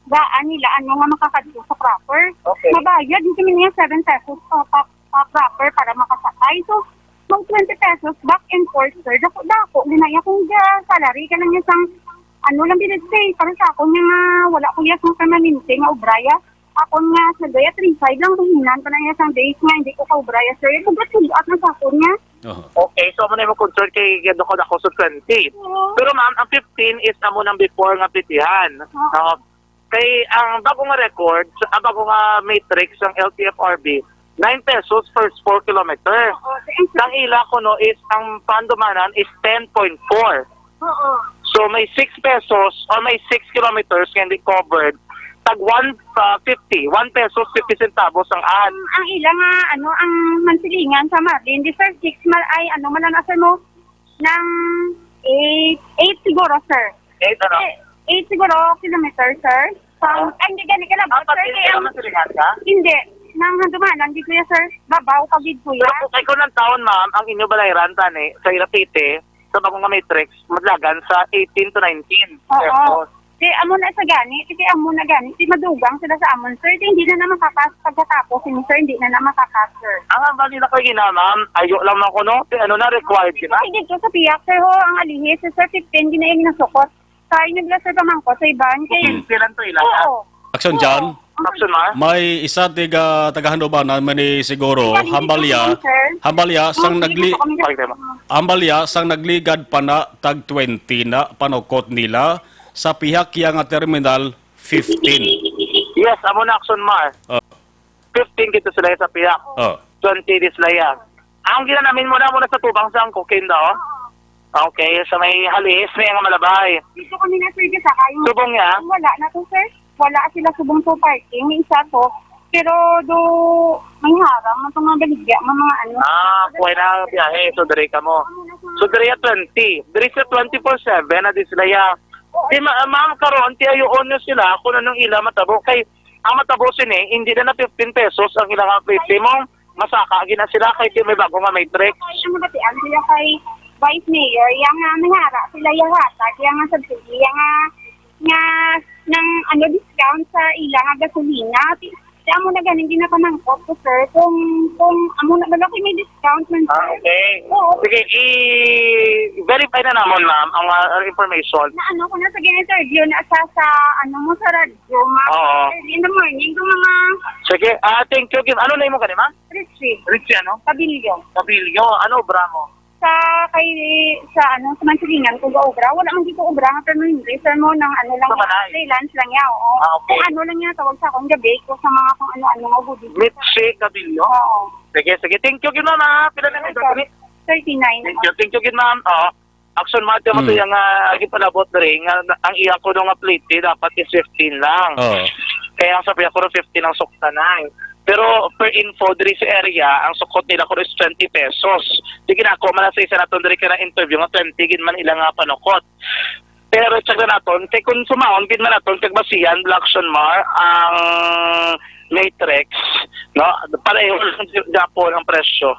daan nila, ano nga makakadto sa proper. Okay. Mabayad, hindi kami niya 7 pesos pa proper para makasakay. So, mag 20 pesos back and forth, sir. Dako, ginaya kong salary ka lang niya sang ano lang binigay para sa ako nga wala ko yas ng permanente nga obraya. Ako nga sa daya 3-5 lang buhinan pa na niya sang days nga hindi ko ka obraya, sir. Bugat sulat na sa ako niya. Okay, so muna mo concern kay Gado ko ako sa 20. Pero ma'am, ang 15 is amo nang before nga pitihan. Kay ang bago nga record, ang bago nga matrix ng LTFRB, 9 pesos first 4 kilometer. Ang ila ko no is ang pandumanan is 10.4. Oo. So may 6 pesos or may 6 kilometers can be covered. Tag 1.50, 1 pesos 50 centavos ang ad. Ang ila nga ano ang mansilingan sa Marlin, di sir 6 mal ay ano man ang asar mo ng 8 siguro, sir. 8 ano? 8 siguro kilometer, sir. Ay, hindi ganit ka lang, Ang sir. pati Kaya, naman silingan ka? hindi. Nang handumanan, di kuya, sir. Babaw, pagid kuya. Pero kung kayo ng taon ma'am, ang inyo balayran tani sa Irapite, sa bagong nga matrix, madlagan sa 18 to 19 Oo. pesos. Di amo na sa gani, di amo na gani, di madugang sila sa amon, sir. Di hindi na na makakas pagkatapos, sir, hindi na na makakas, sir. Ang bali na kayo ginamam, ayo lang ako no, ano na required ka na? Kasi dito sa piyak, sir, ho, ang alihis, sir, 15, ginayang nasukot. Kaya nagla, sir, pamangko sa iban. Kaya, Kailan to ilan? oo. Aksyon dyan, Action ma? may isa tagahandobanan man ni siguro, Hambalya, sang Hambalya sang nagligad pa na tag 20 na panukot nila sa pihak yang terminal 15. Yes, amo na action ma. 15 dito sila sa piyak. 20 di sila yan. Ang ginanamin mo na muna sa tubang sa cocaine daw. Okay, sa may halis, may nga malabay. Dito kami na, sir, sa kayo. Subong niya? Wala na to, sir. Wala sila subong to parking. May isa to. Pero do, may harang. Mga mga baligya, mga ano. Kuha na ang biyahe. So, dari ka mo. So, dari 20. Dari sa 24/7 na di sila ya. Di ma'am karon, ti ayoon nyo sila kung anong ila matabo. Kay, ang matabo sini, hindi na 15 pesos ang ilang pwede mo. Masaka, gina sila kay ti may bago nga matrix. Ay, ang magatian sila kay Vice Mayor. Yang nga, may harap sila yung hatag. Yang nga subsidy. Yang nga, ng ano discount sa ilang gasolina. Kaya mo na ganin din na panangkot ko, sir. Kung amo na malaki may discount man, sir. Okay. Oo. Sige, i-verify na naman, ma'am, ang information. Na ano ko na sa interview na sa ano mo sa radyo, Oo. in the morning, kung mga Sige, thank you. Ano na mo kanima? retreat, Richie, ano? pabilyo. Pabilio, ano, bramo? Sa ano sa Mansilingan kung obra wala man dito obra nga pero hindi sir mo ng ano lang Sa Manay? freelance lang ya oo Okay. kung ano lang niya tawag sa akong gabi ko sa mga kung ano nga budi Mitzi Cabilio? oo Sige, thank you, ma'am, ha? Pila na ito? 39 Thank you, ma'am. Action mati mo to yung gipalabot na rin. Ang iya ko nung plate, dapat is 15 lang. Kaya ang sabi ko 15 ang suktanay. Pero per info diri sa area, ang sukot nila ko is 20 pesos. Di ginako man sa isa naton diri ka na interview nga 20 gid man ila nga panukot. Pero check na naton, kay kung sumahon gid man naton kag basihan Blackson Mar ang matrix, no? Pareho lang Japon ang presyo.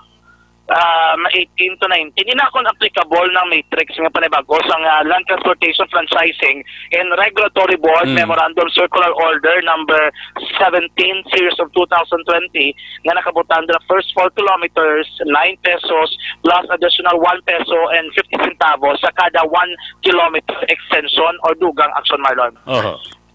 18 to 19. Hindi na akong applicable ng matrix nga panibago sa Land Transportation Franchising and Regulatory Board Memorandum Circular Order number 17 series of 2020 nga nakabutan na first 4 kilometers 9 pesos plus additional 1 peso and 50 centavos sa kada 1 kilometer extension or dugang action Marlon.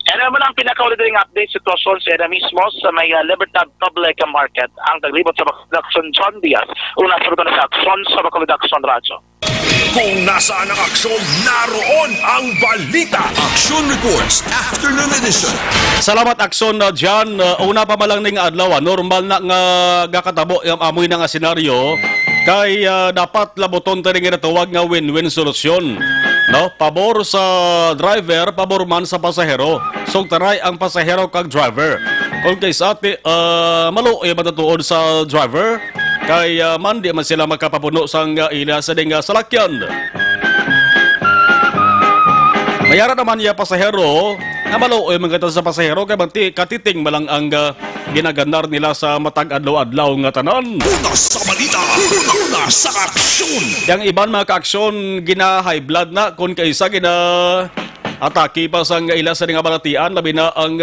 Ano mo lang pinakauli din update sitwasyon sa area mismo sa may Libertad Public Market ang naglibot sa Bacolod John Diaz una sa na sa aksyon sa Bacolod Action Radio. Kung nasaan ang aksyon, naroon ang balita. Action Reports Afternoon Edition. Salamat Aksyon dyan. Una pa malang ning adlaw, normal na nga gakatabo yung amoy na nga senaryo kay dapat laboton tayo nga natawag nga win-win solusyon. No, pabor sa driver, pabor man sa pasahero. So taray ang pasahero kag driver. Kung kay sa ati, maluoy matatuod sa driver, kay man di man sila makapapuno sang ila sa dinga salakyan. Mayara naman ya pasahero, Maluoy mga sa pasahero kay banti katiting malang ang ginagandar nila sa matag adlaw-adlaw nga tanan. Una sa balita, una sa aksyon. Yang iban mga kaaksyon gina-high blood na kung kaisa gina atake pa sa ila sa nga balatian labi na ang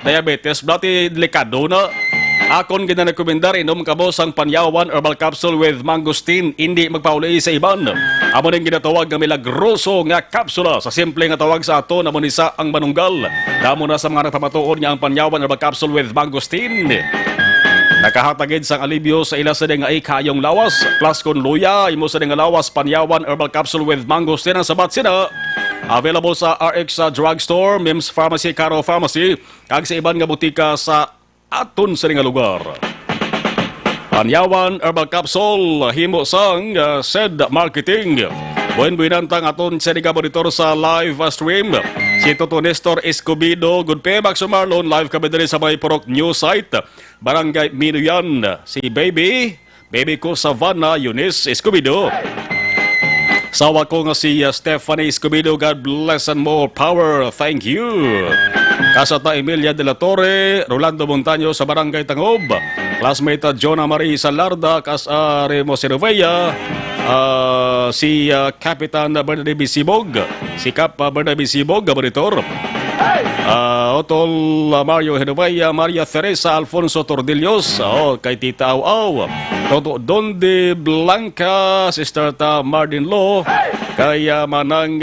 diabetes blati delikado na. Akon gina-rekomendar inom kamo sang Panyawan Herbal Capsule with Mangosteen, hindi magpauli sa iban. Amo ning ginatawag nga milagroso nga kapsula sa simple nga tawag sa ato na munisa ang manunggal. Damo na sa mga nagpamatuod nga ang Panyawan Herbal Capsule with Mangosteen. Nakahatagid sang alibyo sa ila sa nga ikayong lawas. Plus kun luya, imo sa nga lawas Panyawan Herbal Capsule with Mangosteen ang sabat sina. Available sa RX Drugstore, Mims Pharmacy, Caro Pharmacy, kag sa iban nga butika sa aton sa nga lugar. Panyawan Herbal Capsule, himo sang SED Marketing. Buwan-buwanantang aton sa nga monitor sa live stream. Si Toto Nestor Escobedo, good pay, Max Marlon, live kami din sa may Purok News site. Barangay Minuyan, si Baby ko Savannah Eunice Escobedo. Sawa ko nga si Stephanie Escobedo, God bless and more power, thank you. Kasata Emilia de la Torre, Rolando Montaño sa Barangay Tangob, classmate Jonah Marie Salarda, Remo Cervella, si Kapitan Bernabe Bisibog, si Kap Bernabe Bisibog, monitor. Otol Mario Henovaya, Maria Teresa Alfonso Tordillos, kay Tita Au, Toto Donde Blanca, Sister Ta Mardin Lo, kay Manang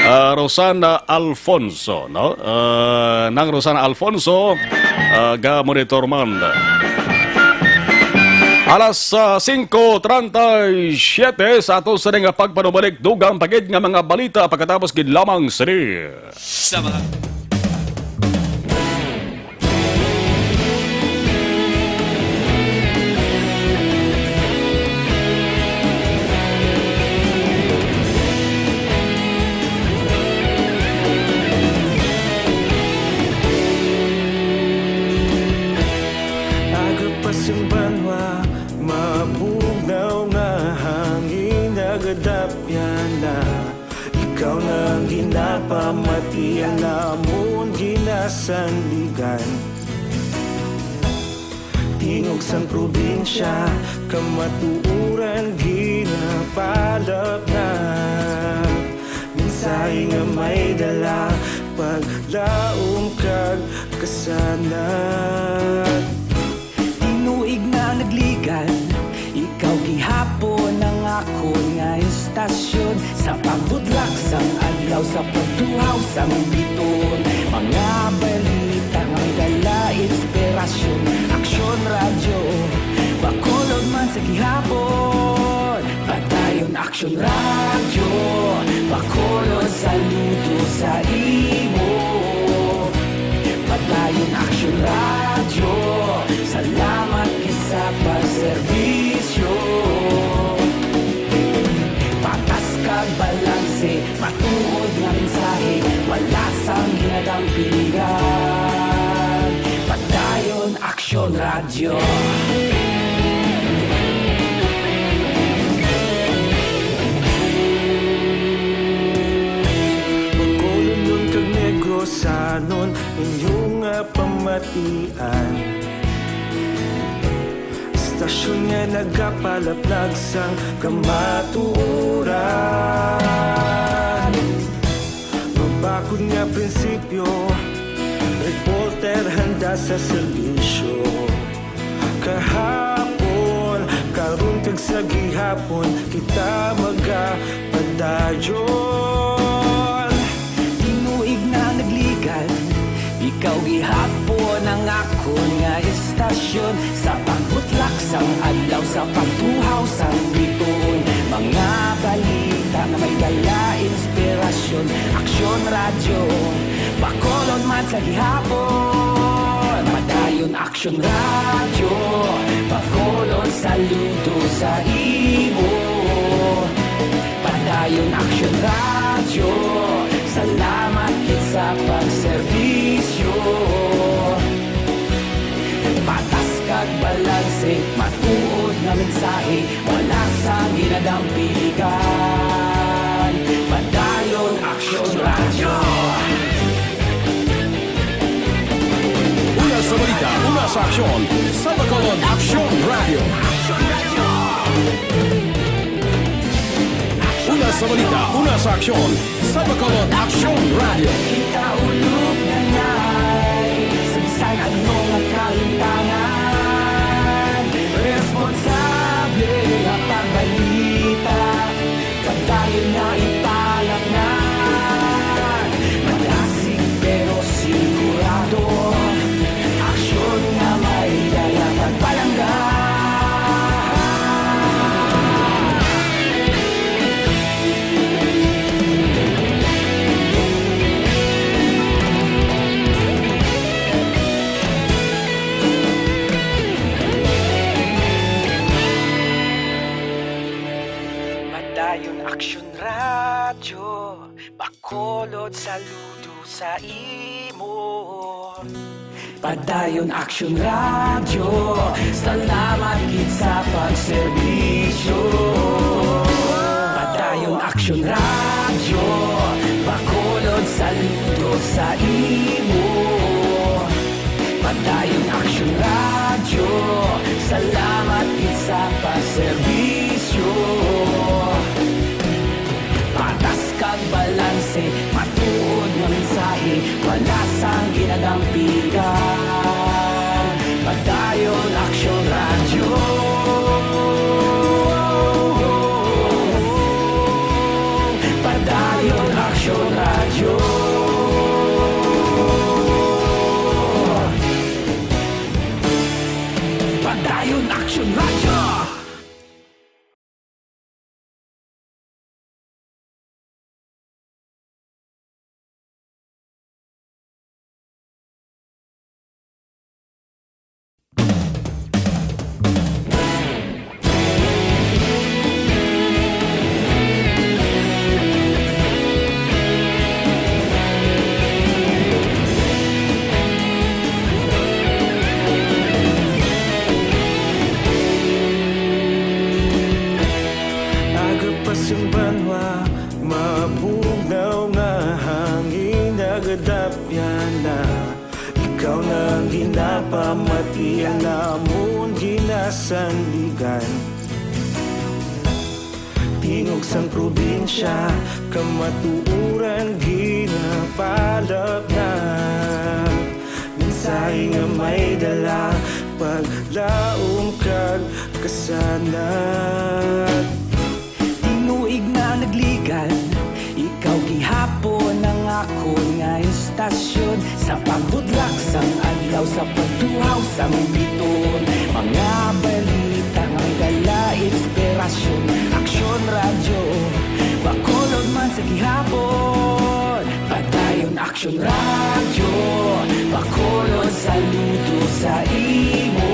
Rosana Alfonso, no? Nang Rosana Alfonso, ga monitor man. Alas 5:37 sa ato sa nga pagpanubalik dugang pagid nga mga balita pagkatapos gid lamang sini. Sa mga Agapasumbanwa, mabugnaw nga hangin nagadapyan na. Ikaw na ginapamatian namon ginasandigan. Tingog sang probinsya, kamatuuran ginapalap na. Minsay nga may dala, paglaong kag kasanat. Tinuig na nagligan, ikaw gihapon ang ako nga istasyon. Sa pagbudlak sang adlaw, sa pagtuhaw sang biton. Mga balita nga may dala inspirasyon. Aksyon radyo, bakulog man sa gihapon. Padayon aksyon radyo, bakulog saludo sa imo. Padayon aksyon radyo, salamat kisa pagserbisyo. Patas kag balanse, matuod nga mensahe, wala sang ginadampingan. Padayon aksyon radyo. Magkulunod kag negrosanon, inyong pamatian. Istasyon nga nagapalaplag sang kamatuoran. Mabakod nga prinsipyo, reporter handa sa serbisyo. Kahapon, karon kag sa gihapon, kita magapadayon. Tinuig na nagligan, ikaw gihapon ang ako nga istasyon. Sa pagbutlak sang adlaw, sa pagtuhaw sang biton. Mga balita na may dala inspirasyon. Aksyon radyo, bakolon man sa gihapon. Padayon aksyon radyo, bakolon saludo sa imo. Padayon aksyon radyo, salamat kit sa pagserbisyo. Patas kag balanse, matuod nga mensahe, wala sang ginadampingan. Padayon aksyon radyo. sa aksyon sa Bacolod Aksyon Radio. Una sa balita, una sa aksyon sa Bacolod Aksyon Radio. Ikaulog na na'y Sabisan anong ang kalintangan Responsable ang pagbalita Kadayo na italak na Malasig pero sigurado Aksyon na may dala pagpalangga Madayon Aksyon Radyo Bacolod saludo sa imo Padayon Aksyon Radyo Salamat gid sa pagserbisyo Padayon Aksyon Radyo Bacolod saludo sa imo Padayon Aksyon Radyo Salamat gid sa pagserbisyo Patas kag balanse Matuod nga mensahe Wala sang ginadampigan Padayon Aksyon Radyo Padayon Aksyon Radyo Padayon Aksyon Radyo Agapas yung banwa Mabugaw nga hangin Nagadapyan na Ikaw na ang ginapamatian Namon ginasandigan Tingog sang probinsya Kamatuuran ginapalap na Mensahe nga may dala Paglaom kag kasanat Tinuig na nagligan Ikaw gihapon ang ako nga istasyon Sa pagbudlak sang adlaw Sa pagtuhaw sang biton Mga balita nga dala inspirasyon Aksyon Radyo Bacolod man sa gihapon Padayon Aksyon Radyo Bacolod saludo sa imo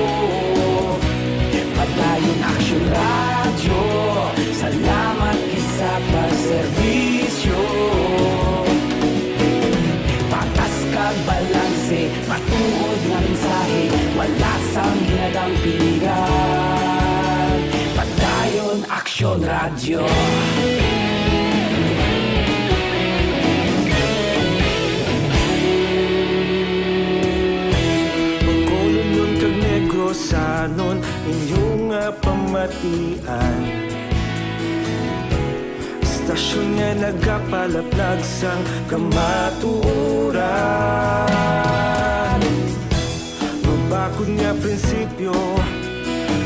Padayon Aksyon Radyo Salamat kisa pagserbisyo Patas kag balanse Matuod nga mensahe Wala sang ginadampigan Padayon Aksyon Radyo Bacolod nun kag Negrosanon Inyong nga pamatian Istasyon nga nagapalaplag sang kamatuoran Mabakod nga prinsipyo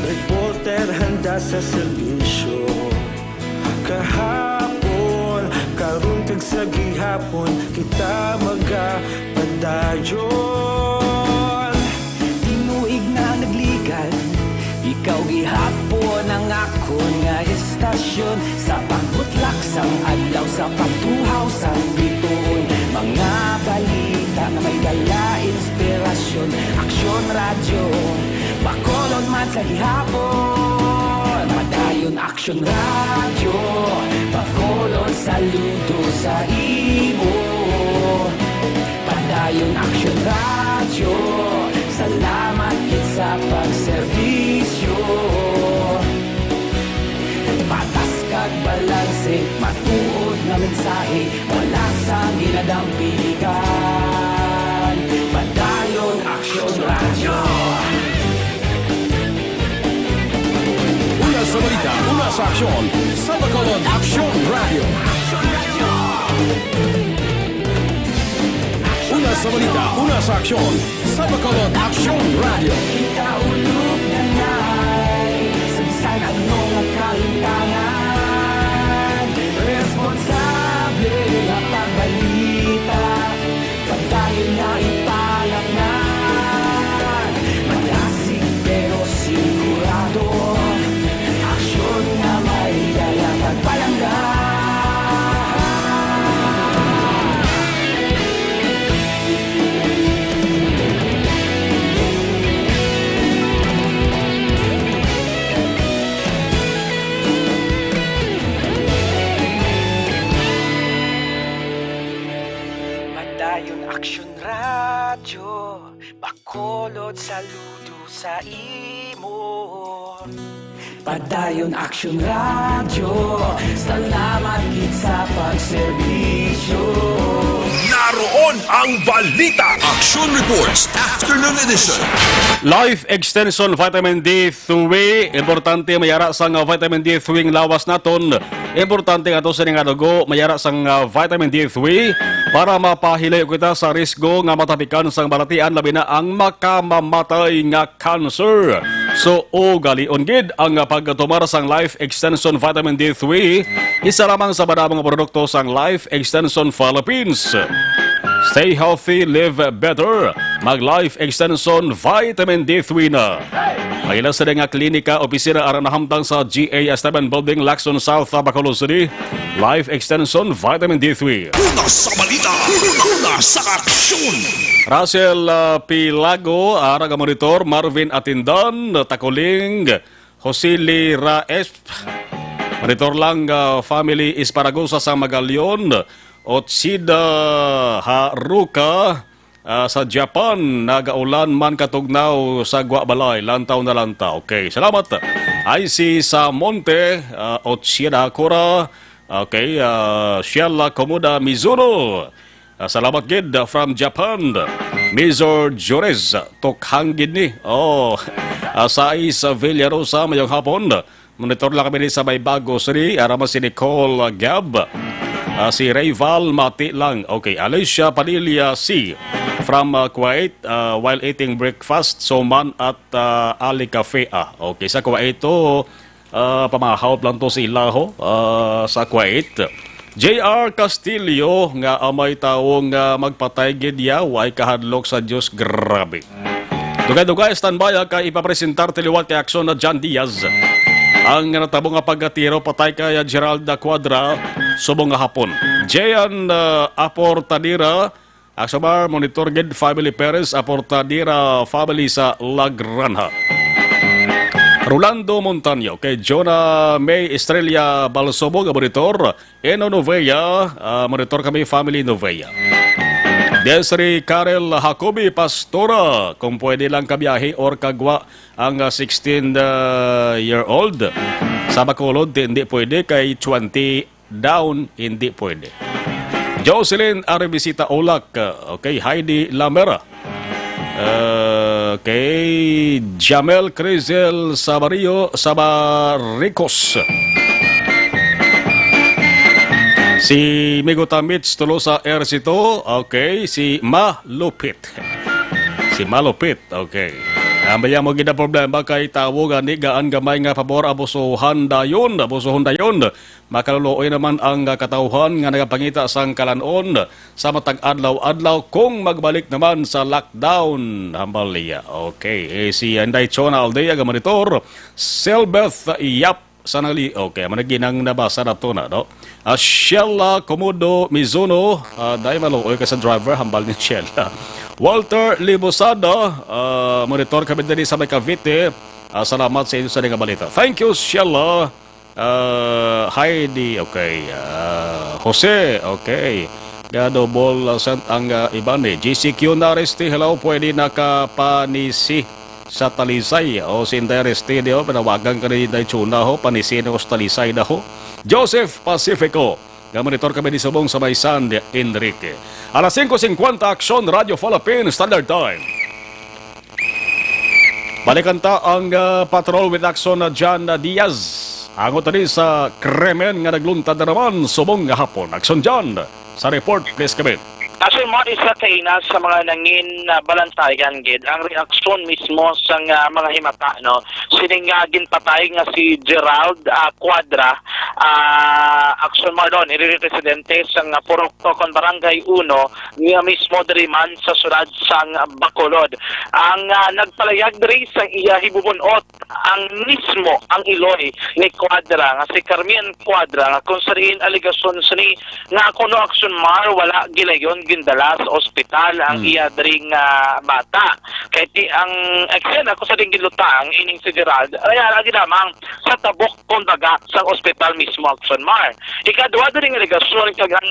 Reporter handa sa serbisyo Kahapon, karon kag sa gihapon Kita magapadayon Tinuig na nagligan Ikaw gihapon ang ako nga istasyon Sa pagbutlak sang adlaw Sa pagtuhaw sang biton Mga balita na may dala inspirasyon Aksyon Radyo Bacolod man sa gihapon Padayon Aksyon Radyo Bacolod saludo sa imo Padayon Aksyon Radyo Salamat gid sa pagserbisyo Patas kag balanse Matuod nga mensahe Wala sang ginadampigan Padayon Aksyon Radyo aksyon sa Bacolod Aksyon Radio. Una sa balita, una sa aksyon sa Bacolod Aksyon Radio. Kaulog na na'y Sansan anong nakahintangan Responsable na pagbalita Pagdahil na ipalaknan Malasig pero sigurado Aksyon na may dala pagpalanggan Padayon Aksyon Radyo Bacolod saludo sa imo Padayon Aksyon Radyo Salamat gid sa pagserbisyo Naroon ang balita. Action Reports Afternoon Edition. Life Extension Vitamin D3, importante mayara sang vitamin D3 ng lawas naton. Importante nga to sa nga dugo mayara sang vitamin D3 para mapahilay kita sa risgo nga matapikan sang balatian labi na ang makamamatay nga cancer. So galion gid ang pagtumar sang Life Extension Vitamin D3 isa lamang sa badamang produkto sang Life Extension Philippines. Stay healthy, live better. Mag-Life Extension Vitamin D3 na. Mahila sa nga klinika, opisina aran nahamtang sa GA Esteban Building, Lacson South, Bacolod City. Life Extension Vitamin D3. Una sa balita. Una sa aksyon. Russell Pilago, araga monitor, Marvin Atindan, Takuling, Josili Raes, monitor lang family Isparagosa sa Magalyon, Otsida Haruka sa Japan, nagaulan man katugnaw sa Guabalay, lantaw na lantaw. Okay, salamat. IC sa Monte, Otsida Hakura, okay, Shiela Komoda Mizuno. Salamat gid from Japan. Mizor Jores, Tokhangin ni. Sa Isa Villarosa, mayong hapon. Monitor lang kami sa may bago siri. Arama si Nicole Gab. Si Rayval Mati lang. Okay, Alicia Padilla C. From Kuwait, while eating breakfast, Soman at Ali Cafe. Okay, sa Kuwait to, pamahawap lang to si Ilaho sa Kuwait. J.R. Castillo nga amay taong magpatay gid way kahadlok sa Diyos, grabe. Dugay-dugay standby ka ipapresentar tiliwat kay aksyon na John Diaz. Ang natabo nga pagkatiro patay kay Gerald Quadra subong nga hapon. Jean Aportadira Aksabar monitor gid family Perez Aportadira family sa La Granja. Rolando Montaño kay Jonah May Estrella Balsobo nga monitor. Eno Novella monitor kami family Novella. Desiree Karel Jacobi Pastora, kung pwede lang kabiyahe or kagwa ang 16-year-old. Sa Bacolod, hindi pwede. Kay 20 down, hindi pwede. Jocelyn Aribisita Olak, okay, Heidi Lamera. Kay Jamel Crizel Sabaricos. Si Miguta Mitch Tolosa Ercito, okay. Si Malupit. Si Malupit, okay. Amaya mo gina problema kay tawo gani gaan gamay nga pabor abusuhan dayon. Makaluluoy naman ang katauhan nga nagapangita sang kalanon sa matag adlaw-adlaw kung magbalik naman sa lockdown. Hambaliya, okay. Si Anday Chona Aldea nga monitor, Selbeth Yap Sanali, okay, managinang nabasa na to na, no? Shella Komodo Mizuno, dahil maluoy ka sa driver, hambal ni Shella. Walter Libosada, monitor kami din sa may Cavite. Salamat sa inyo sa nga balita. Thank you, Shella. Heidi, okay. Jose, okay. Gadobol Sant ang ibane. GCQ Naresti, hello, pwede nakapanisi sa Talisay o si Intereste di ho panawagan ka rin dahil Chuna ho panisin o sa Talisay na ho. Joseph Pacifico nga monitor kami di subong sa may San Enrique. Alas 5:50 Aksyon Radio Philippines Standard Time. Balikan ta ang patrol with action na John Diaz. Angot tani sa krimen nga nagluntad na naman subong nga hapon. Aksyon dyan sa report, please kami. Ason mo isa kay na sa mga nangin balantayan gid ang reaksyon mismo sa mga himata no sining ginpatay nga si Gerald Quadra aksyon mo doon iri-residente sa Purokto kon Barangay 1 niya mismo diri man sa sulad sang Bacolod ang nagpalayag diri sa iya hibubunot ang mismo ang iloy ni Quadra nga si Carmen Quadra nga kung sariin aligasyon sini nga kuno aksyon mar wala gilayon gindala sa ospital ang iya dring bata. Kaya ang eksena ko sa ding gilutang ining si Gerald ay lagi namang sa tabok kumbaga sa ospital mismo action mar. Ikadwa dring aligasyon kag ang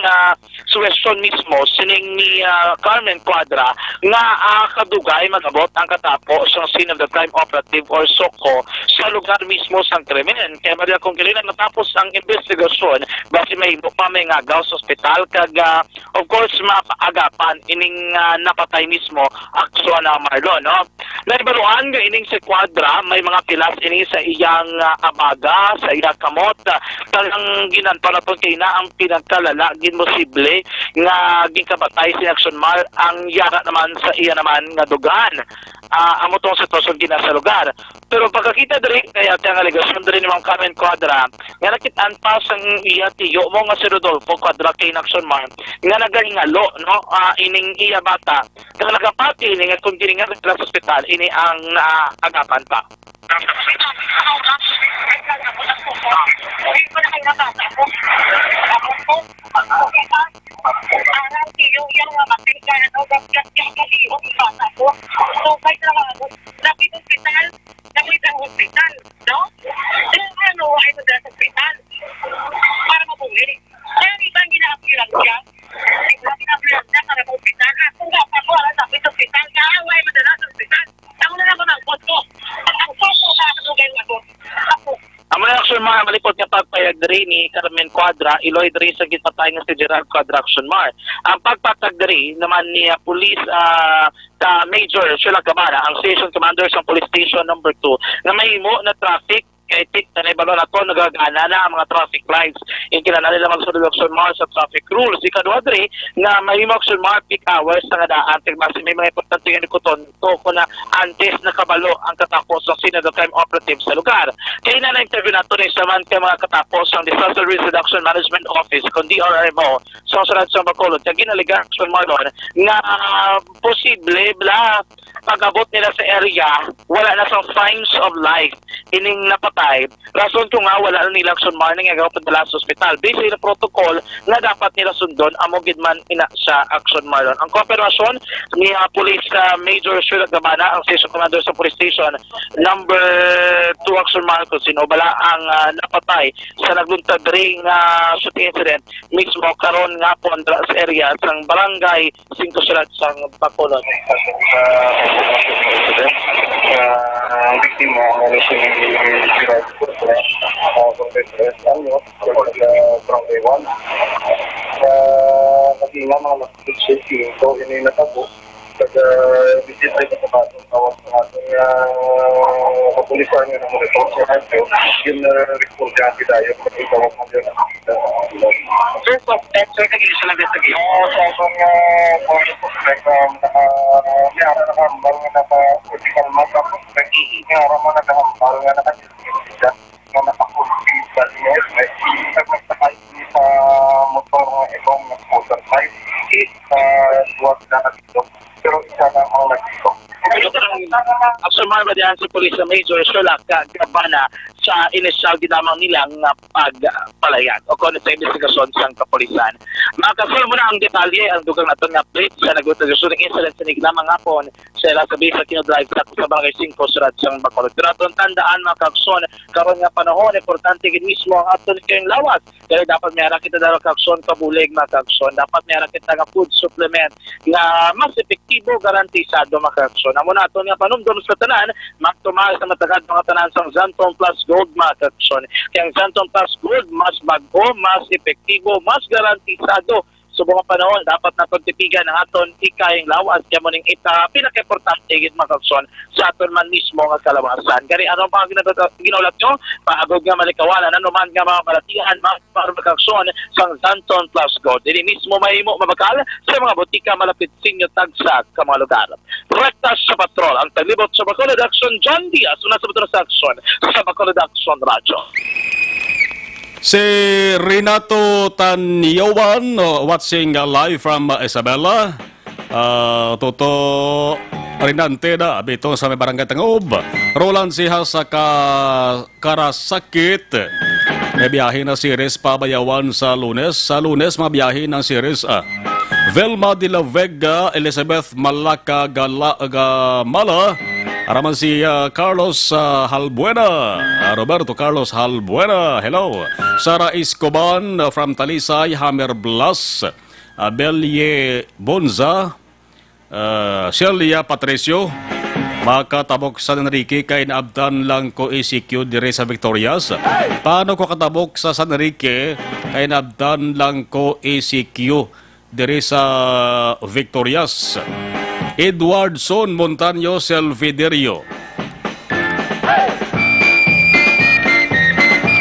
suwestyon mismo sining ni Carmen Quadra nga kadugay magabot ang katapo sa scene of the crime operative or SOCO sa lugar mismo sang krimen. Kaya Maria kung kailan natapos ang investigasyon basi may pa may ngagaw sa ospital kag of course mapaagapan ining napatay mismo aksyon na Marlon no. Naibaluan nga ining si Quadra may mga pilas ini sa iyang abaga sa iyang kamot talang ginanpanaton kay na ang pinagkalala ginposible nga gikabatay si Action Mar ang yara naman sa iya naman nga dugan amo tong sitwasyon gina sa lugar. Pero pagkakita diri kaya ang aligasyon diri ni Ma'am Carmen Quadra nga nakitaan pa sang iya tiyo mo nga si Rodolfo Quadra kay Action Mar nga nagahingalo no ining iya bata kang nagapati ini nga kung giningan sa ospital ini ang agapan pa. Malipot nga pagpayag diri ni Carmen Quadra iloy diri sa gitpatay nga si Gerald Quadra Action Mar. Ang pagpatag diri naman ni Police Major Sheila Cabana ang Station Commander sa Police Station number 2 na mahimo na traffic kay tik na ibalo na to nagagana na ang mga traffic lights in kinahanglan nila magsunod action mar sa traffic rules ikadua diri nga mahimo action mar peak hours nga daan tig base may mga importante nga nikuton to ko na antes nakabalo ang katapos sa scene of the crime operative sa lugar kay na interview nato ni sa man kay mga katapos ang Disaster Risk Reduction Management Office kon DRMO sa sulad sa Bacolod kay ginaliga action mar doon nga posible bla pag-abot nila sa area wala na sa signs of life ining napatay rason ko nga wala na nila action mar nga gawad padala sa ospital based sa protocol nga dapat nila sundon amo gid man ina sa action mar ang kooperasyon ni Police Major Sheila Cabana ang Station Commander sa Police Station number 2 action mar kung sino bala ang napatay sa nagluntad ring shooting incident mismo karon nga po sa area sang barangay 5 Sulat sang Bacolod. Ang biktima ay si Gerald Quadra, 23 anyos, barangay 1. Naging nga mga nag-safety ko, ini natabo. Pag-visit ay kapatong tawag sa ating kapulisan nga na monitor sa radio, yun na-report niya kita yung pag-itawag mo dyan. Sir, suspect, sir, kagili siya lang sa giyo? Oo, sa akong suspect, mayara na hambal nga naka-critical mass ang suspect, mayara mo naka-hambal nga naka-critical nga naka-critical balier, may nagpagtakay sa motor nga ibang motorcycle, duwag na nag-dito. Pero isa na ang nag-dito. Action mar ba diyan sa Police Major Sheila Cabana sa inisyal ginamang nilang pagpalayag o kung sa investigasyon sa kapulisan. Makasal mo na ang detalye ang dugang naton nga plate sa nag-investigasyon ng incident sa ginamang hapon sa Lasabi sa Kinodrive sa Barangay 5 Surat sa Bacolod. Pero atong tandaan mga ka-aksyon karon nga panahon importante gid mismo ang aton kayong lawas. Kaya dapat mayara kita daw ka-aksyon pabulig mga ka-aksyon. Dapat mayara kita nga food supplement nga mas epektibo garantisado mga ka-aksyon. Amo na aton nga panumdum sa tanan magtumaas sa matagad mga tanan sang Zanton Plus Gold mga ka-aksyon. Kaya ang Zanton Plus Gold mas bago, mas epektibo, mas garantisado subong ang panahon dapat naton titigan ang aton ikayang lawas kaya mo ning pinaka-importante gid makaksyon sa aton man mismo nga kalawasan. Kani ano pa ginaulat nyo? Paagod nga malikawalan ano man nga mga balatihan para makaksyon sang Zanton Plus Gold. Dili mismo mahimo mabakal sa mga botika malapit sinyo tagsa ka mga lugar. Rekta sa patrol ang taglibot sa Bacolod Action John Diaz una sa Bacolod Action sa Bacolod Action Radio. Si Renato Tanyawan watching live from Isabela. Toto Rinante na bito sa may barangay Tangob. Roland Siha sa Karasakit. May biyahe na series Pabayawan sa Lunes. Sa Lunes mabiyahe ng series A. Velma de la Vega, Elizabeth Malaca Gamala. Araman si Carlos Halbuena, Roberto Carlos Halbuena, hello. Sara Escoban from Talisay, Hammer Blas, Belie Bonza, Celia Patricio, makatabok sa Enrique kay naabdan lang ko ECQ dire sa Victorias. Paano ko katabok sa San Enrique kay naabdan lang ko ECQ dire sa Victorias? Edwardson Montaño Selviderio.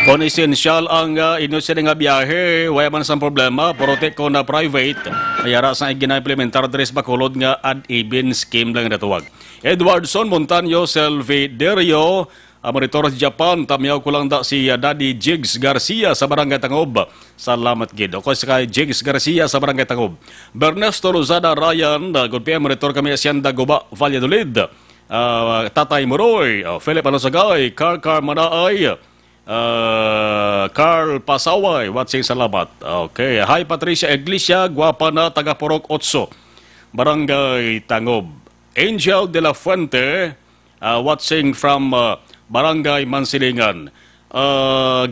Kung esensyal ang inusin nga biyahe, wala man sa problema, porote ko na private, mayara sa gina-implementar tres Bacolod nga ad-ibin scheme lang natuwag. Edwardson Montaño Selviderio, monitor sa Japan, tamyaw ko lang da si Daddy Jigs Garcia sa Barangay Tangob. Salamat gid. O kay Jigs Garcia sa Barangay Tangob. Bernesto Lozada Ryan, good PM, monitor kami Hacienda Guba, Valladolid. Tatay Moroy, Philip Anosagay, Carl Manaay, Carl Pasaway, watching salamat. Okay, hi Patricia Iglesia, guwapa na taga Porok 8, Barangay Tangob. Angel de la Fuente, watching from Barangay Mansilingan.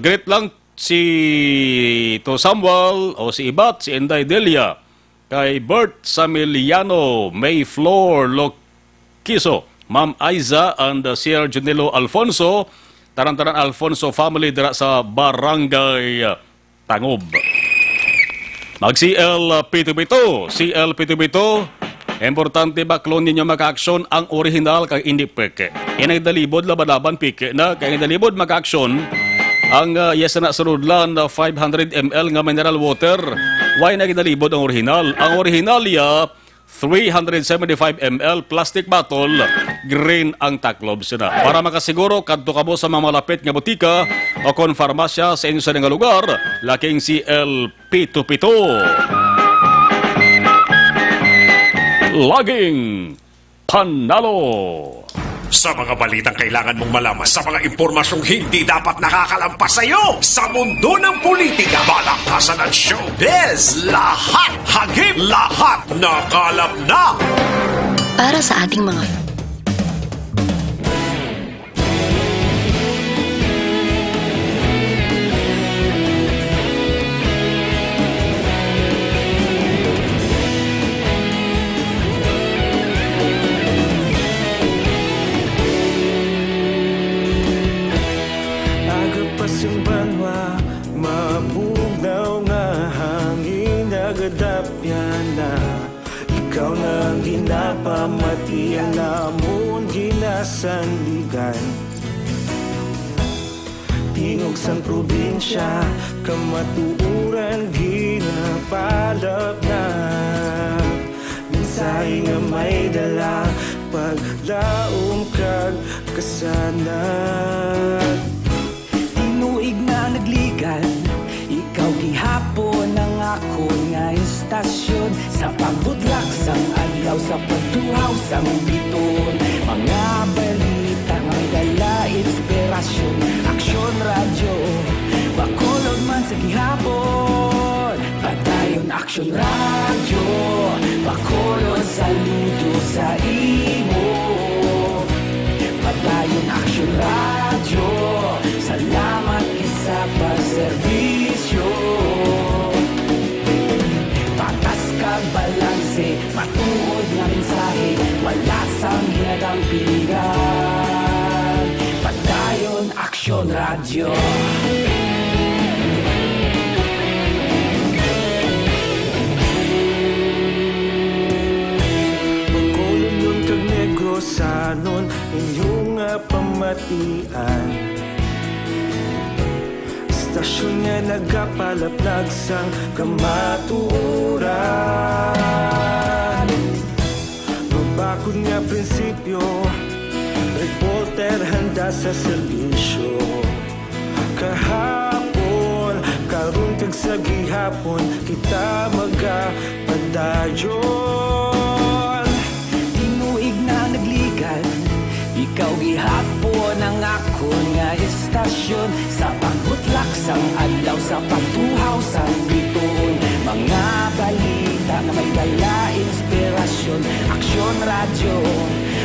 Great lang si to Samuel o si Ibat, si Inday Delia, kay Bert Samiliano, Mayfloor Loquiso, Ma'am Aiza and Sir Junilo Alfonso, Tarantaran Alfonso family dira sa Barangay Tangob. Mag-CL Pito-Pito, CL Pito-Pito, importante baklon ninyo maka-aksyon ang original kay hindi peke. Inagdalibod laban-laban pike na kay inagdalibod maka-aksyon ang yes na sunodlan na 500 ml nga mineral water. Why nagdalibod ang original? Ang original ya 375 ml plastic bottle, green ang taklob sila. Para makasiguro kadto kamo sa mga malapit nga botika o kon farmasya sa inyo sa nga lugar, laking CL Pito-Pito. Laging panalo. Sa mga balitang kailangan mong malaman, sa mga impormasyong hindi dapat nakakalampas sa iyo, sa mundo ng politika, balakasan at showbiz, lahat hagip, lahat nakalap na. Para sa ating mga yung banwa, mabugnaw nga hangin nagadapyan na. Ikaw na ginapamatian namon ginasandigan. Tingog sang probinsya, kamatuuran ginapalap na. Minsay nga may dala, paglaom kag kasanat. Tuig na nagligan, ikaw gihapon ang ako nga istasyon. Sa pagbudlak sang adlaw, sa pagtuhaw sang biton. Mga balita nga dala inspirasyon. Aksyon radyo, Bacolod man sa gihapon. Padayon Aksyon radyo, Bacolod saludo sa imo. Padayon Aksyon radyo, salamat sa pagserbisyo. Patas kag balanse, matuod nga mensahe, wala sang hinagang piligan. Padayon Aksyon radyo. inyong pamatian. Istasyon nga nagapalaplag sang kamatuuran. Mabakod nga prinsipyo, reporter handa sa serbisyo. Kahapon, karuntag sa gihapon, kita magapadayon. Tinuig na nagligan, ikaw gihapon ang ako nga istasyon. Sa pagbutlak sang adlaw, sa pagtuhaw sang bituon, mga balita na may dala inspirasyon. Aksyon radyo,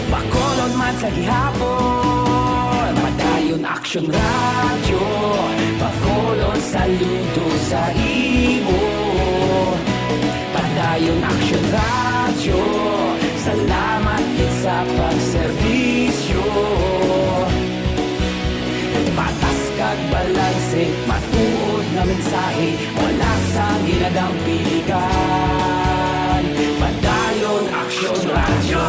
Bacolod man sa gihapon. Padayon Aksyon radyo, Bacolod saludo sa imo. Padayon Aksyon radyo, salamat gid sa pagserbisyo. Patas kag balanse, matuod nga mensahe, wala sang ginagang piligan. Padayon Aksyon radyo.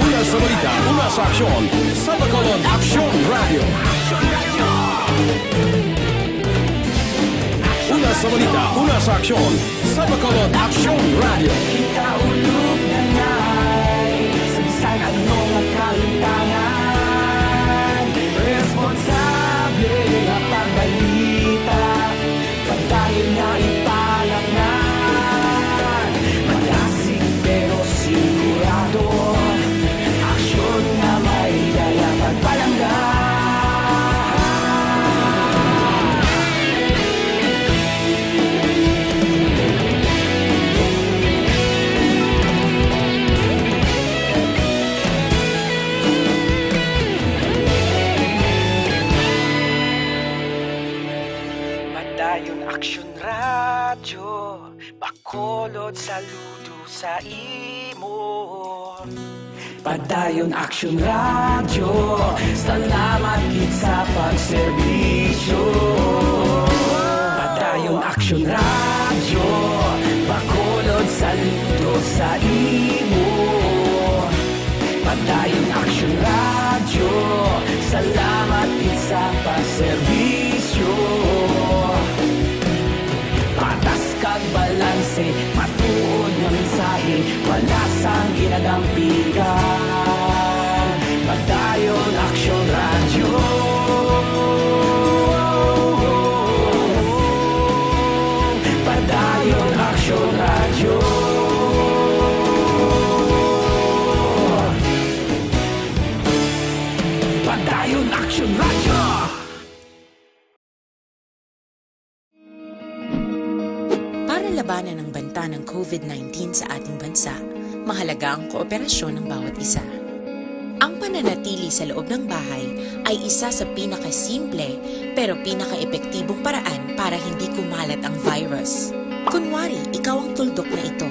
Una sa balita, una sa aksyon, sa Bacolod Aksyon Radio. Una sa balita, una sa aksyon, sa Bacolod Aksyon Radio. Ikaulog na ngay, sa anong kalintangan. Responsable nga pagbalita, pagdayon nga ipalaknan. Malasig pero sigurado, aksyon nga may dala pagpalanggan. Padayon Aksyon radyo, Bacolod saludo sa imo. Padayon Aksyon radyo, salamat gid sa pagserbisyo. Padayon Aksyon radyo, Bacolod saludo sa imo. Padayon Aksyon radyo, salamat gid sa pagserbisyo. Patas kag balanse, matuod nga mensahe, wala sang ginagampigan. Padayon Aksyon radyo. Padayon Aksyon radyo. Padayon Aksyon radyo. Para labanan ang banta ng COVID-19 sa ating bansa, mahalaga ang kooperasyon ng bawat isa. Ang pananatili sa loob ng bahay ay isa sa pinakasimple pero pinaka-epektibong paraan para hindi kumalat ang virus. Kunwari, ikaw ang tuldok na ito.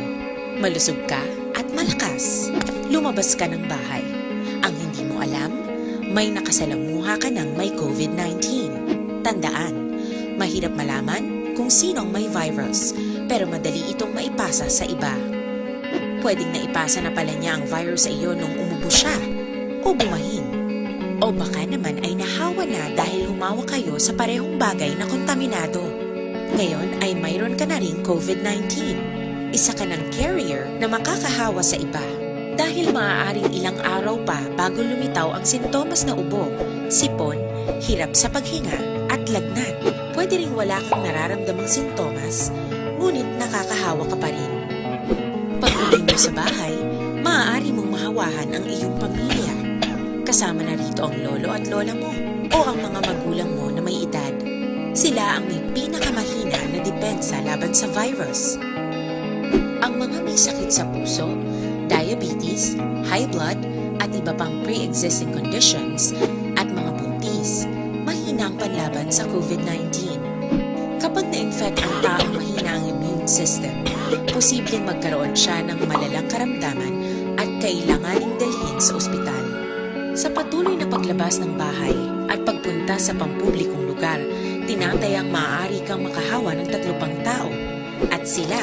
Malusog ka at malakas. Lumabas ka ng bahay. Ang hindi mo alam, may nakasalamuha ka ng may COVID-19. Tandaan, mahirap malaman kung sino ang may virus, pero madali itong maipasa sa iba. Pwedeng naipasa na pala niya ang virus sa iyo nung umubo siya, o bumahin. O baka naman ay nahawa na dahil humawa kayo sa parehong bagay na kontaminado. Ngayon ay mayroon ka na ring COVID-19. Isa ka ng carrier na makakahawa sa iba. Dahil maaaring ilang araw pa bago lumitaw ang sintomas na ubo, sipon, hirap sa paghinga at lagnat. Pwede ring wala kang nararamdamang sintomas, ngunit nakakahawa ka pa rin. Pag-uwi mo sa bahay, maaari mong mahawahan ang iyong pamilya. Kasama na rito ang lolo at lola mo o ang mga magulang mo na may edad. Sila ang may pinakamahina na depensa laban sa virus. Ang mga may sakit sa puso, diabetes, high blood, at iba pang pre-existing conditions at mga buntis, mahina ang panlaban sa COVID-19. Kapag na-infect ang taong mahina ang immune system, posibleng magkaroon siya ng malalang karamdaman at kailanganing dalhin sa ospital. Sa patuloy na paglabas ng bahay at pagpunta sa pampublikong lugar, tinatayang maaari kang makahawa ng 3 pang tao at sila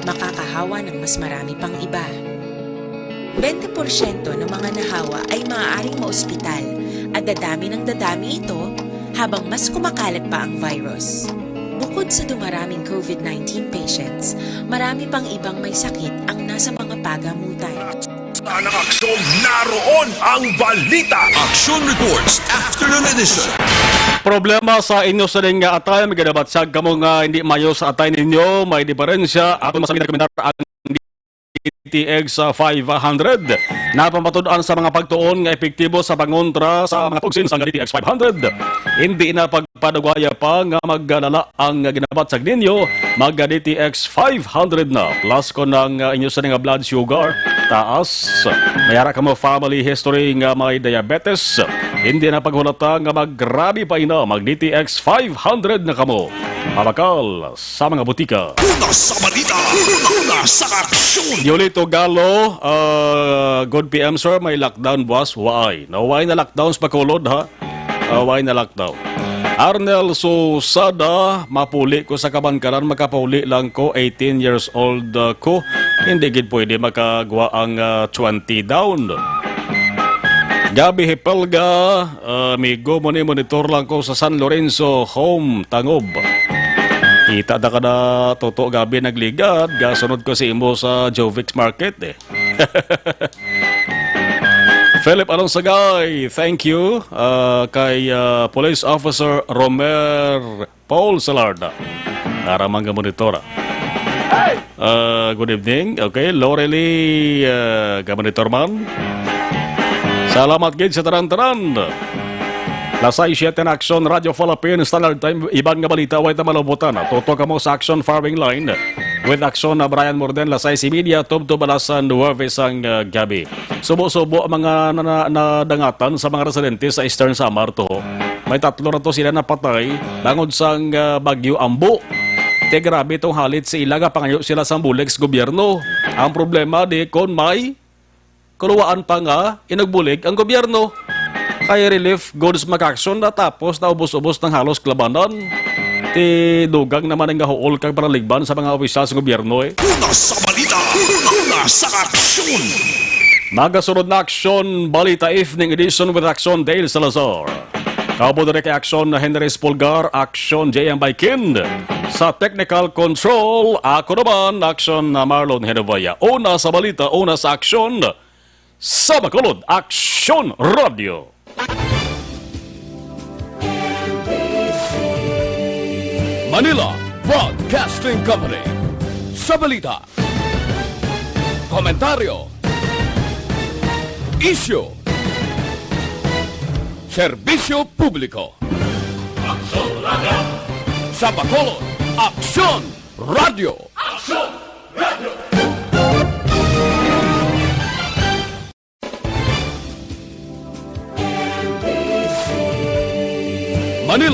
makakahawa ng mas marami pang iba. 20% ng mga nahawa ay maaaring maospital at dadami ng dadami ito habang mas kumakalat pa ang virus. Bukod sa dumaraming COVID-19 patients, marami pang ibang may sakit ang nasa mga pagamutan. Saan ang aksyon? Naroon ang balita! Action Reports Afternoon Edition. Problema sa inyo sa rin nga atay, may ganabatsag ka mo nga hindi mayo sa atay ninyo, may diferensya, at masabi na komentar ang DTX 500. Napamatudaan sa mga pagtuon nga epektibo sa pangontra sa mga pugsin sa DTX 500. Hindi na pagpadugaya pa nga maggalala ang ginabatsag ninyo, mag DTX 500 na. Plus ko ng inyo sa nga blood sugar, taas. Mayara ka mo family history nga may diabetes. Hindi na paghulata nga maggrabe pa ina, mag DTX 500 na kamo. Mabakal sa mga butika. Una sa balita! Una sa aksyon! Yolito Galo, good PM sir, may lockdown boss. Why? No, why na lockdown sa Bacolod ha? Why na lockdown? Arnel Susada, mapuli ko sa kabankaran, makapauli lang ko, 18 years old ko. Hindi gid pwede makagawa ang 20 down. Gabi Hipelga, amigo mo ni monitor lang ko sa San Lorenzo Home, Tangob. Kita da ka na toto gabi nagligad, gasunod ko si imo sa Jovix Market eh. Philip Alonsagay, thank you kay Police Officer Romer Paul Salarda. Naramang ka monitora. Good evening. Okay, Lorely ka monitor man. Salamat gid sa taran-taran. Lasay 7 Action Radio Philippines Standard Time. Ibang nga balita way tamalubutan. Toto ka mo sa Action Farming Line. With Action na Brian Morden, Lasay si Media, Tubto Balasan, Nueves ang gabi. Subo-subo ang mga nadangatan sa mga residente sa Eastern Samar to. May 3 na to sila napatay. Bangod sang Bagyo Ambo. Te grabe itong halit sa ilaga, pangayo sila sa bulegs gobyerno. Ang problema di kon may kuluwaan pa nga inagbulig ang gobyerno. Kaya relief goods mag-action na tapos na ubos-ubos ng halos klabanan. Ti dugang naman ang gahuol kang paraligban sa mga opisyal sa gobyerno eh. Una sa balita! Una sa aksyon! Magasunod na aksyon, Balita Evening Edition with Action Dale Salazar. Kaubo na kay aksyon na Henry Spulgar, aksyon J.M. Baikind. Sa technical control, ako naman, aksyon na Marlon Henovaya. Una sa balita, una sa aksyon, sa Bacolod, Action Radio. Manila Broadcasting Company. Sa balita, komentaryo, issue, serbisyo publiko. Action Radio. Sa Bacolod, Action Radio.